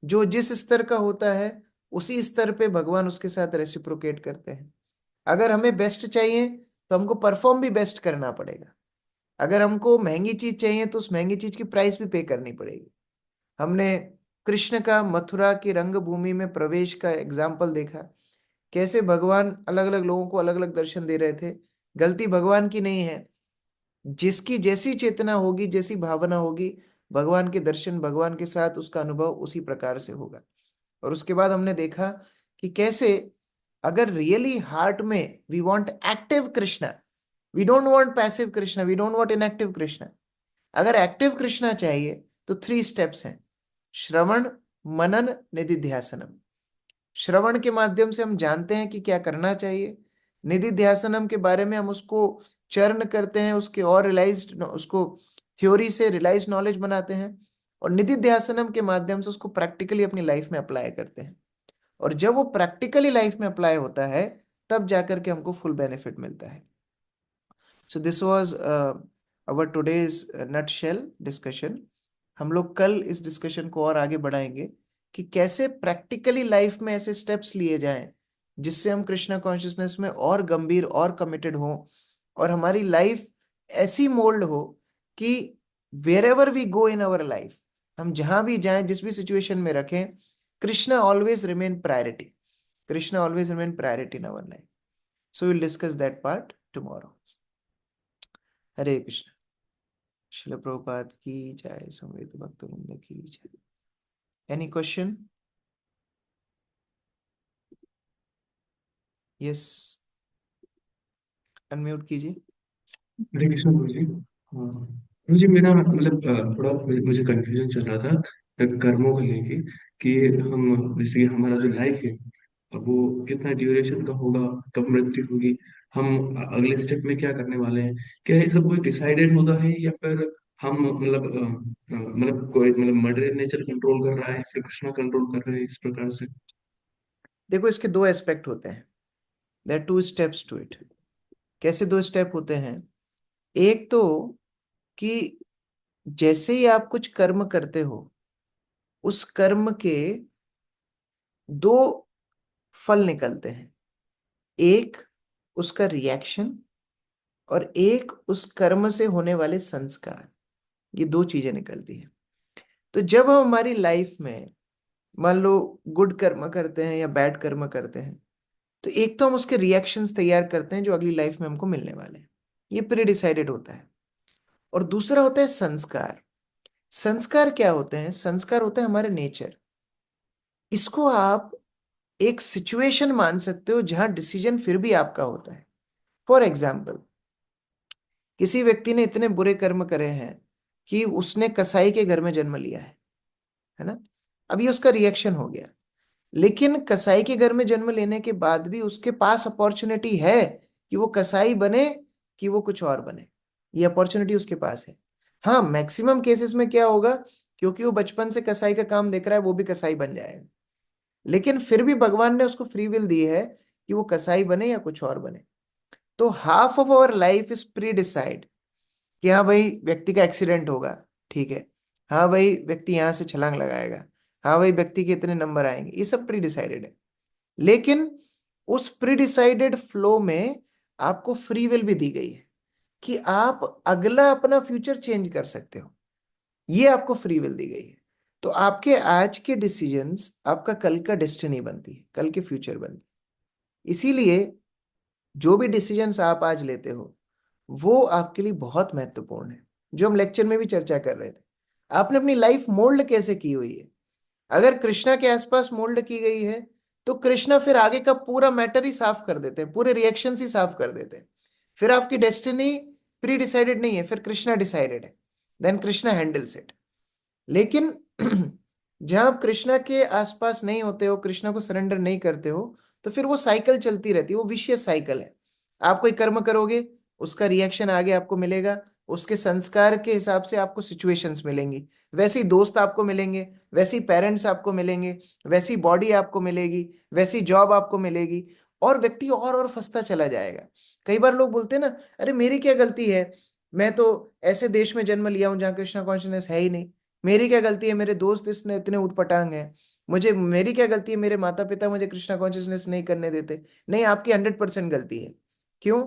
जो जिस स्तर का होता है उसी स्तर पे भगवान उसके साथ रेसिप्रोकेट करते हैं। अगर हमें बेस्ट चाहिए तो हमको परफॉर्म भी बेस्ट करना पड़ेगा। अगर हमको महंगी चीज चाहिए तो उस महंगी चीज की प्राइस भी पे करनी पड़ेगी। हमने कृष्ण का मथुरा की रंगभूमि में प्रवेश का एग्जाम्पल देखा, कैसे भगवान अलग अलग लोगों को अलग अलग दर्शन दे रहे थे। गलती भगवान की नहीं है, जिसकी जैसी चेतना होगी, जैसी भावना होगी, भगवान के दर्शन, भगवान के साथ उसका अनुभव उसी प्रकार से होगा। और उसके बाद हमने देखा कि कैसे अगर रियली हार्ट में we want active Krishna, we don't want passive Krishna, we don't want inactive Krishna. अगर एक्टिव कृष्णा चाहिए तो 3 स्टेप्स हैं: श्रवण, मनन, निधिध्यासनम। श्रवण के माध्यम से हम जानते हैं कि क्या करना चाहिए। निधिध्यासनम के बारे में हम उसको चर्न करते हैं, उसके और रियलाइज्ड, उसको थ्योरी से रियलाइज नॉलेज बनाते हैं, और निधिध्यासनम के माध्यम से उसको प्रैक्टिकली अपनी लाइफ में अप्लाई करते हैं। और जब वो प्रैक्टिकली लाइफ में अप्लाई होता है तब जाकर के हमको फुल बेनिफिट मिलता है। So this was our today's nutshell discussion. हम लोग कल इस डिस्कशन को और आगे बढ़ाएंगे कि कैसे प्रैक्टिकली लाइफ में ऐसे स्टेप्स लिए जाएं जिससे हम कृष्णा कॉन्शियसनेस में और गंभीर और कमिटेड हों, और हमारी लाइफ ऐसी मोल्ड हो कि wherever we go in our life, हम जहां भी जाएं, जिस भी सिचुएशन में रखें, Krishna always remain priority, Krishna always remain priority in our life. So will discuss that part tomorrow. Hare Krishna. Shrila Prabhupada की जय, समवेत भक्त वृंद की जय। Any question? यस, अनम्यूट कीजिए। हरे कृष्ण गुरु जी। हाँ, मुझे मेरा मतलब थोड़ा मुझे कंफ्यूजन चल रहा था कर्मों को लेके, कि हम जैसे कि हमारा जो लाइफ है अब वो कितना ड्यूरेशन का होगा, कब मृत्यु होगी, हम अगले स्टेप में क्या करने वाले हैं, क्या ये सब कुछ डिसाइडेड होता है, या फिर हम मतलब मतलब कोई मतलब मदर नेचर कंट्रोल कर रहा है, फिर कृष्णा कंट्रोल कर रहे हैं, इस प्रकार से? देखो, इसके 2 एस्पेक्ट होते हैं, देयर 2 स्टेप्स टू इट। कैसे 2 स्टेप होते हैं? एक तो कि जैसे ही आप कुछ कर्म करते हो, उस कर्म के 2 फल निकलते हैं। एक उसका रिएक्शन, और एक उस कर्म से होने वाले संस्कार। ये 2 चीजें निकलती हैं। तो जब हम हमारी लाइफ में मान लो गुड कर्म करते हैं या बैड कर्म करते हैं, तो एक तो हम उसके रिएक्शंस तैयार करते हैं जो अगली लाइफ में हमको मिलने वाले हैं। ये प्री डिसाइडेड होता है। और दूसरा होता है संस्कार। संस्कार क्या होते हैं? संस्कार होते हैं हमारे नेचर। इसको आप एक सिचुएशन मान सकते हो जहां डिसीजन फिर भी आपका होता है। फॉर एग्जाम्पल, किसी व्यक्ति ने इतने बुरे कर्म करे हैं कि उसने कसाई के घर में जन्म लिया है ना? अब ये उसका रिएक्शन हो गया। लेकिन कसाई के घर में जन्म लेने के बाद भी उसके पास अपॉर्चुनिटी है कि वो कसाई बने, कि वो कुछ और बने। ये अपॉर्चुनिटी उसके पास है। हाँ, मैक्सिमम केसेस में क्या होगा, क्योंकि वो बचपन से कसाई का काम देख रहा है, वो भी कसाई बन जाएगा। लेकिन फिर भी भगवान ने उसको फ्री विल दी है कि वो कसाई बने या कुछ और बने। तो half of our life is pre decide कि हाँ भाई, व्यक्ति का एक्सीडेंट होगा, ठीक है। हाँ भाई, व्यक्ति यहां से छलांग लगाएगा। हाँ भाई, व्यक्ति के इतने नंबर आएंगे। ये सब प्री डिसाइडेड है। लेकिन उस प्री डिसाइडेड फ्लो में आपको फ्री विल भी दी गई है कि आप अगला अपना फ्यूचर चेंज कर सकते हो। ये आपको फ्री विल दी गई है। तो आपके आज के डिसीजंस आपका कल का डेस्टिनी बनती है, कल के फ्यूचर बनती है। इसीलिए जो भी डिसीजंस आप आज लेते हो, वो आपके लिए बहुत महत्वपूर्ण है। जो हम लेक्चर में भी चर्चा कर रहे थे, आपने अपनी लाइफ मोल्ड कैसे की हुई है। अगर कृष्णा के आसपास मोल्ड की गई है, तो कृष्णा फिर आगे का पूरा मैटर ही साफ कर देते हैं, पूरे रिएक्शंस ही साफ कर देते हैं। फिर आपकी डेस्टिनी प्री डिसाइडेड नहीं है, फिर कृष्णा डिसाइडेड है। Then Krishna handles it. लेकिन जहां आप कृष्णा के आसपास नहीं होते हो, कृष्णा को सरेंडर नहीं करते हो, तो फिर वो साइकिल चलती रहती है, वो विशियस साइकिल है। आप कोई कर्म करोगे, उसका रिएक्शन आगे आपको मिलेगा। उसके संस्कार के हिसाब से आपको सिचुएशंस मिलेंगी। वैसे ही दोस्त आपको मिलेंगे, वैसे ही पेरेंट्स आपको मिलेंगे, वैसी बॉडी आपको मिलेगी, वैसी जॉब आपको मिलेगी। और व्यक्ति और फंसता चला जाएगा। कई बार लोग बोलते हैं ना, अरे मेरी क्या गलती है, मैं तो ऐसे देश में जन्म लिया हूं जहाँ कृष्णा कॉन्शियसनेस है ही नहीं। मेरी क्या गलती है, मेरे दोस्त इसने इतने उटपटांग हैं। मेरी क्या गलती है, मेरे माता पिता मुझे कृष्णा कॉन्शियसनेस नहीं करने देते। नहीं, आपकी 100% गलती है। क्यों?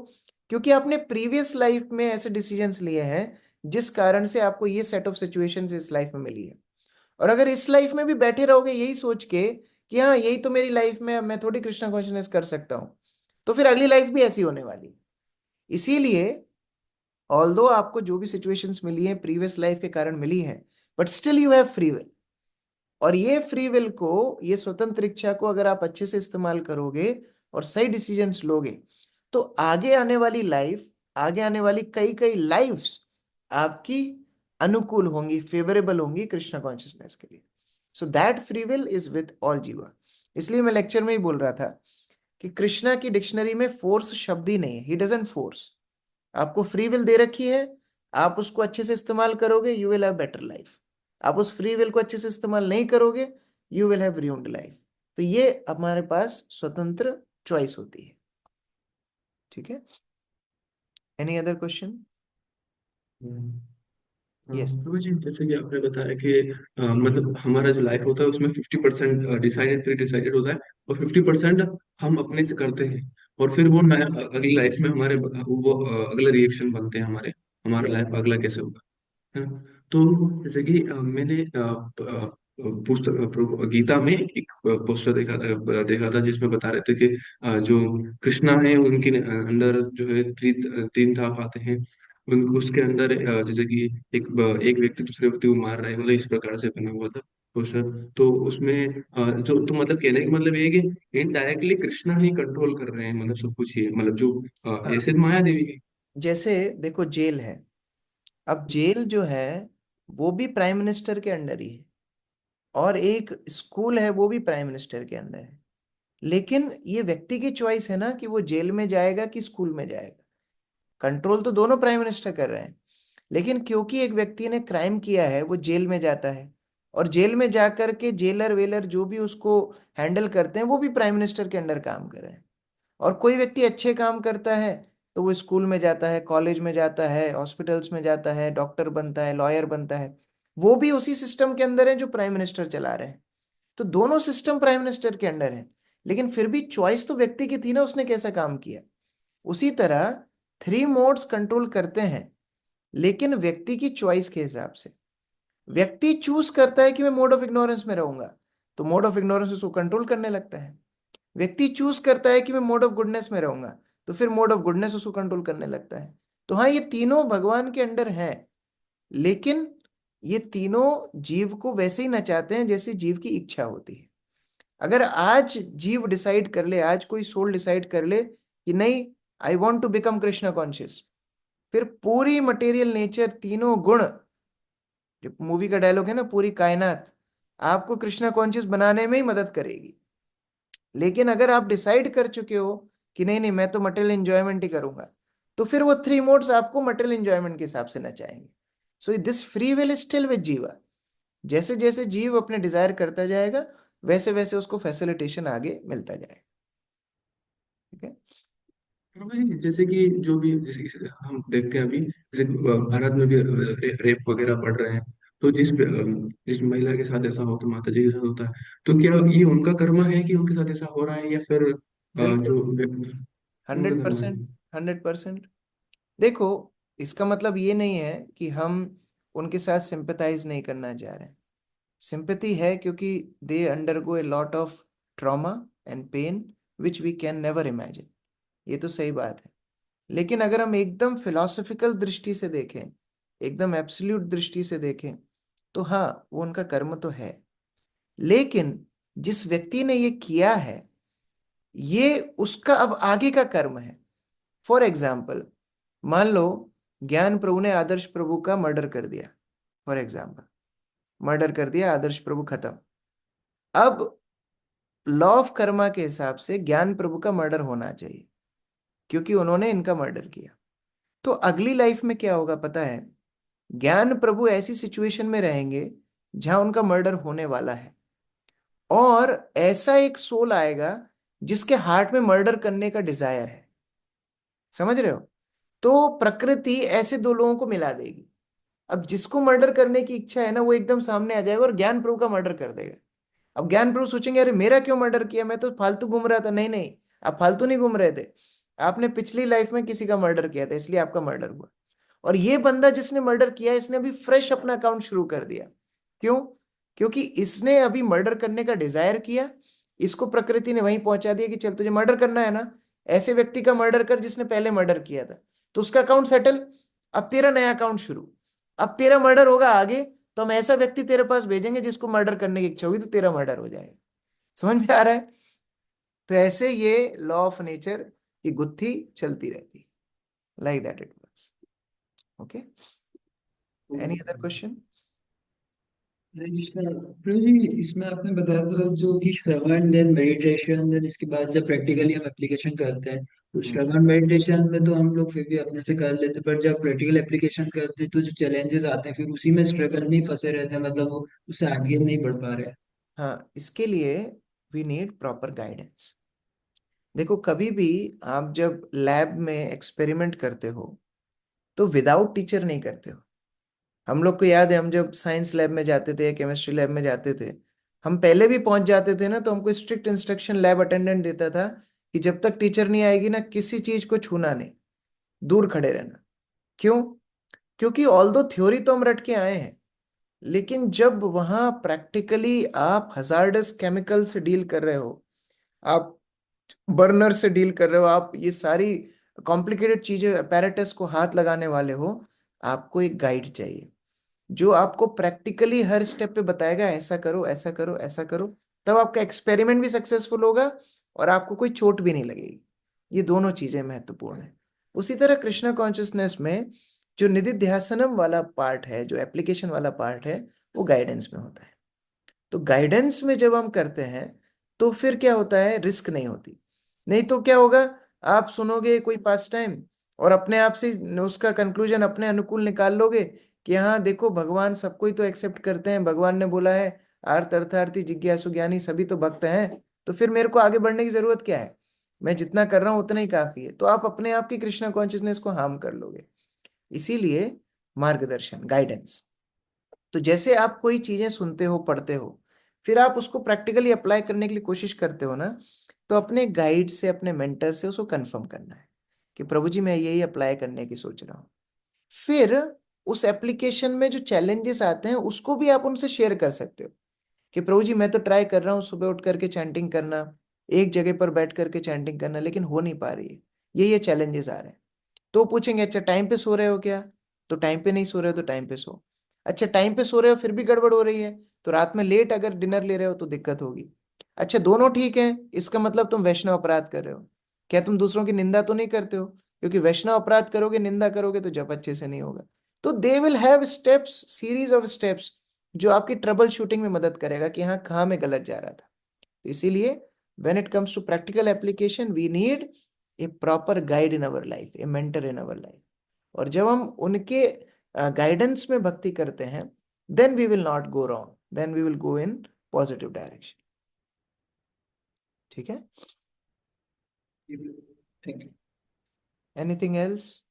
क्योंकि आपने प्रीवियस लाइफ में ऐसे डिसीजंस लिए हैं जिस कारण से आपको ये सेट ऑफ सिचुएशंस इस लाइफ में मिली है। और अगर इस लाइफ में भी बैठे रहोगे यही सोच के कि हाँ यही तो मेरी लाइफ में, मैं थोड़ी कृष्णा कॉन्शियसनेस कर सकता हूँ, तो फिर अगली लाइफ भी ऐसी होने वाली है। इसीलिए ऑल्दो आपको जो भी सिचुएशंस मिली हैं प्रीवियस लाइफ के कारण मिली हैं, but still you have free will. और ये फ्री विल को, ये स्वतंत्र इच्छा को अगर आप अच्छे से इस्तेमाल करोगे और सही डिसीजंस लोगे, तो आगे आने वाली लाइफ, आगे आने वाली कई कई लाइफ्स आपकी अनुकूल होंगी, फेवरेबल होंगी कृष्णा कॉन्शियसनेस के लिए। So that free will is with all जीवा। इसलिए मैं लेक्चर में ही बोल रहा था कि कृष्णा की डिक्शनरी में फोर्स शब्द ही नहीं है। He doesn't force. आपको फ्री विल दे रखी है, आप उसको अच्छे से इस्तेमाल करोगे, you will have better life. आप उस फ्री विल को अच्छे से इस्तेमाल नहीं करोगे, you will have ruined life. तो ये हमारे पास स्वतंत्र चॉइस होती है। ठीक है? Any other question? यस। तो जी जैसे कि आपने बताया कि मतलब हमारा जो लाइफ होता है उसमें 50% डिसाइडेड प्री डिसाइडेड होता है, और 50% हम अपने से करते हैं। और फिर वो नया अगली लाइफ में हमारे वो अगला रिएक्शन बनते हैं हमारे, हमारा या लाइफ अगला कैसे होगा। हाँ, तो जैसे कि मैंने पुस्तक गीता में एक पोस्टर देखा था जिसमें बता रहे थे कि जो कृष्णा है उनके अंदर जो है तीन धाप आते हैं। उसके अंदर जैसे कि एक व्यक्ति दूसरे व्यक्ति को मार रहा है, मतलब इस प्रकार से बना हुआ था पोस्टर। तो उसमें जो तो मतलब कहने का मतलब ये है कि इनडायरेक्टली कृष्णा ही कंट्रोल कर रहे हैं, मतलब सब कुछ ही है, मतलब जो हाँ, ऐसे माया देवी। जैसे देखो जेल है। अब जेल जो है वो भी प्राइम मिनिस्टर के अंडर ही है, और एक स्कूल है वो भी प्राइम मिनिस्टर के अंदर है। लेकिन ये व्यक्ति की चॉइस है ना कि वो जेल में जाएगा कि स्कूल में जाएगा। कंट्रोल तो दोनों प्राइम मिनिस्टर कर रहे हैं। लेकिन क्योंकि एक व्यक्ति ने क्राइम किया है, वो जेल में जाता है, और जेल में जाकर के जेलर वेलर जो भी उसको हैंडल करते हैं वो भी प्राइम मिनिस्टर के अंडर काम कर रहे हैं। और कोई व्यक्ति अच्छे काम करता है, तो वो स्कूल में जाता है, कॉलेज में जाता है, हॉस्पिटल्स में जाता है, डॉक्टर बनता है, लॉयर बनता है। वो भी उसी सिस्टम के अंदर है जो प्राइम मिनिस्टर चला रहे हैं। तो दोनों सिस्टम प्राइम मिनिस्टर के अंडर है, लेकिन फिर भी चॉइस तो व्यक्ति की थी ना, उसने कैसा काम किया। उसी तरह थ्री मोड्स कंट्रोल करते हैं, लेकिन व्यक्ति की चॉइस के हिसाब से। व्यक्ति चूज करता है कि मैं मोड ऑफ इग्नोरेंस में रहूंगा, तो मोड ऑफ इग्नोरेंस उसको कंट्रोल करने लगता है। व्यक्ति चूज करता है कि मैं मोड ऑफ गुडनेस में रहूंगा, तो फिर मोड ऑफ गुडनेस उसको कंट्रोल करने लगता है। तो हाँ, ये तीनों भगवान के अंडर हैं, लेकिन ये तीनों जीव को वैसे ही नचाते हैं जैसे जीव की इच्छा होती है। अगर आज जीव डिसाइड कर ले, आज कोई सोल डिसाइड कर ले कि नहीं, I want to become Krishna conscious, फिर पूरी मटेरियल नेचर, तीनों गुण, जो मूवी का डायलॉग है ना, पूरी कायनात आपको कृष्णा कॉन्शियस बनाने में ही मदद करेगी। लेकिन अगर आप डिसाइड कर चुके हो कि नहीं नहीं, मैं तो मटेरियल एंजॉयमेंट ही करूंगा, तो फिर वो थ्री मोड्स आपको मटेरियल एंजॉयमेंट के हिसाब से नचाएंगे। So this free will is still with jiva. जैसे जैसे जीव अपने डिजायर करता जाएगा, वैसे वैसे उसको फैसिलिटेशन आगे मिलता जाएगा। ठीक है। हाँ भाई, जैसे कि जो भी जैसे कि हम देखते हैं अभी, जैसे भारत में भी रेप वगैरह बढ़ रहे हैं। तो जिस महिला के साथ ऐसा होता, माता जी के साथ होता है, तो क्या ये उनका कर्म है कि उनके साथ ऐसा हो रहा है, या फिर बिल्कुल। जो उनका हंड्रेड कर्म है? परसेंट 100%। देखो, इसका मतलब ये नहीं है कि हम उनके साथ सिंपथाइज नहीं करना चाह रहे हैं। सिंपैथी है, क्योंकि they undergo a lot of trauma and pain which we can never imagine. ये तो सही बात है। लेकिन अगर हम एकदम फिलॉसफिकल दृष्टि से देखें, एकदम एब्सोल्यूट दृष्टि से देखें, तो हाँ, वो उनका कर्म तो है। लेकिन जिस व्यक्ति ने ये किया है, ये उसका अब आगे का कर्म है। फॉर एग्जाम्पल, मान लो ज्ञान प्रभु ने आदर्श प्रभु का मर्डर कर दिया। फॉर एग्जाम्पल, मर्डर कर दिया, आदर्श प्रभु खत्म। अब लॉ ऑफ कर्मा के हिसाब से ज्ञान प्रभु का मर्डर होना चाहिए, क्योंकि उन्होंने इनका मर्डर किया। तो अगली लाइफ में क्या होगा पता है? ज्ञान प्रभु ऐसी सिचुएशन में रहेंगे जहां उनका मर्डर होने वाला है, और ऐसा एक सोल आएगा जिसके हार्ट में मर्डर करने का डिजायर है। समझ रहे हो? तो प्रकृति ऐसे दो लोगों को मिला देगी। अब जिसको मर्डर करने की इच्छा है ना, वो एकदम सामने आ जाएगा और ज्ञान प्रभु का मर्डर कर देगा। अब ज्ञान प्रभु सोचेंगे, अरे मेरा क्यों मर्डर किया, मैं तो फालतू घूम रहा था। नहीं नहीं, आप फालतू नहीं घूम रहे थे, आपने पिछली लाइफ में किसी का मर्डर किया था, इसलिए आपका मर्डर हुआ। और ये बंदा जिसने मर्डर किया, इसने अभी फ्रेश अपना अकाउंट शुरू कर दिया। क्यों? क्योंकि इसने अभी मर्डर करने का डिजायर किया, इसको प्रकृति ने वहीं पहुंचा दिया कि चल तुझे मर्डर करना है ना, ऐसे व्यक्ति का मर्डर कर जिसने पहले मर्डर किया था, तो उसका अकाउंट सेटल। अब तेरा नया अकाउंट शुरू। अब तेरा मर्डर होगा आगे, तो हम ऐसा व्यक्ति तेरे पास भेजेंगे जिसको मर्डर करने की इच्छा होगी, तो तेरा मर्डर हो जाएगा। समझ में आ रहा है? तो ऐसे ये लॉ ऑफ नेचर की गुत्थी चलती रहती है। Like that it works. Okay. Any other question? प्रभु जी, इसमें आपने बताया था जो कि श्रवण देन मेडिटेशन, देन इसके बाद जब प्रैक्टिकली हम एप्लीकेशन करते हैं, तो श्रवण मेडिटेशन में तो हम लोग फिर भी अपने से कर लेते हैं, पर जब प्रैक्टिकल एप्लीकेशन करते हैं तो जो चैलेंजेस आते हैं फिर उसी में स्ट्रगल में ही फंसे रहते हैं, मतलब वो उससे आगे नहीं बढ़ पा रहे हैं। हाँ, इसके लिए वी नीड प्रॉपर गाइडेंस। देखो, कभी भी आप जब लैब में एक्सपेरिमेंट करते हो, तो विदाउट टीचर नहीं करते हो। हम लोग को याद है, हम जब साइंस लैब में जाते थे या केमिस्ट्री लैब में जाते थे, हम पहले भी पहुंच जाते थे ना, तो हमको स्ट्रिक्ट इंस्ट्रक्शन लैब अटेंडेंट देता था कि जब तक टीचर नहीं आएगी ना, किसी चीज को छूना नहीं, दूर खड़े रहना। क्यों? क्योंकि ऑल दो थ्योरी तो हम रट के आए हैं, लेकिन जब वहां प्रैक्टिकली आप हजार्डस केमिकल से डील कर रहे हो, आप बर्नर से डील कर रहे हो, आप ये सारी कॉम्प्लिकेटेड चीजें, apparatus को हाथ लगाने वाले हो, आपको एक गाइड चाहिए जो आपको प्रैक्टिकली हर स्टेप पे बताएगा, ऐसा करो, ऐसा करो, ऐसा करो। तब आपका एक्सपेरिमेंट भी सक्सेसफुल होगा और आपको कोई चोट भी नहीं लगेगी। ये दोनों चीजें महत्वपूर्ण है। उसी तरह कृष्णा कॉन्शियसनेस में जो निधिध्यासनम वाला पार्ट है, जो एप्लीकेशन वाला पार्ट है, वो गाइडेंस में होता है। तो गाइडेंस में जब हम करते हैं, तो फिर क्या होता है, रिस्क नहीं होती। नहीं तो क्या होगा, आप सुनोगे कोई पास टाइम और अपने आप से उसका कंक्लूजन अपने अनुकूल निकाल लोगे कि हाँ देखो, भगवान सबको ही तो एक्सेप्ट करते हैं, भगवान ने बोला है आर्त अर्थार्थी जिज्ञासु ज्ञानी सभी तो भक्त हैं, तो फिर मेरे को आगे बढ़ने की जरूरत क्या है? मैं जितना कर रहा हूं उतना ही काफी है, तो आप अपने आप की कृष्णा कॉन्शियसनेस को हार्म कर लोगे। इसीलिए मार्गदर्शन, गाइडेंस। तो जैसे आप कोई चीजें सुनते हो, पढ़ते हो, फिर आप उसको प्रैक्टिकली अप्लाई करने के लिए कोशिश करते हो ना, तो अपने गाइड से, अपने मेंटर से उसको कंफर्म करना है कि प्रभु जी मैं यही अप्लाई करने की सोच रहा हूँ। फिर उस एप्लीकेशन में जो चैलेंजेस आते हैं उसको भी आप उनसे शेयर कर सकते हो कि प्रभु जी मैं तो ट्राई कर रहा हूँ सुबह उठ करके चैंटिंग करना, एक जगह पर बैठ करके चैंटिंग करना, लेकिन हो नहीं पा रही है, ये चैलेंजेस आ रहे हैं। तो पूछेंगे अच्छा टाइम पे सो रहे हो क्या? तो टाइम पे नहीं सो रहे हो तो टाइम पे सो। अच्छा टाइम पे सो रहे हो फिर भी गड़बड़ हो रही है, तो रात में लेट अगर डिनर ले रहे हो तो दिक्कत होगी। अच्छा दोनों ठीक है, इसका मतलब तुम वैष्णव अपराध कर रहे हो। क्या तुम दूसरों की निंदा तो नहीं करते हो? क्योंकि वैष्णव अपराध करोगे, निंदा करोगे तो जप अच्छे से नहीं होगा। तो they will have steps, series of steps, जो आपकी ट्रबल शूटिंग में मदद करेगा कि हाँ कहाँ मैं गलत जा रहा था। तो इसीलिए when it comes to practical application we need a proper guide in our life, a mentor in our life। और जब हम उनके गाइडेंस में भक्ति करते हैं, then we will not go wrong, then we will go in positive direction। ठीक है? Thank you. Anything else?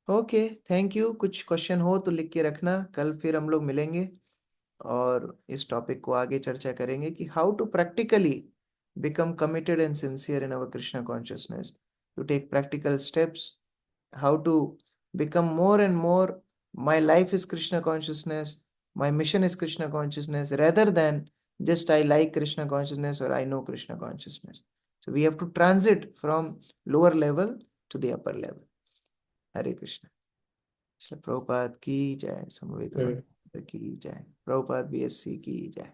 Okay, thank you. कुछ क्वेश्चन हो तो लिख के रखना, कल फिर हम लोग मिलेंगे और इस टॉपिक को आगे चर्चा करेंगे कि how to practically become committed and sincere in our Krishna consciousness, to take practical steps, how to become more and more my life is Krishna consciousness, my mission is Krishna consciousness, rather than just I like Krishna consciousness or I know Krishna consciousness। So we have to transit from lower level to the upper level। Hare Krishna। Shri Prabhupada की जय, समवेत भक्त की जय, Prabhupada BSc की जय।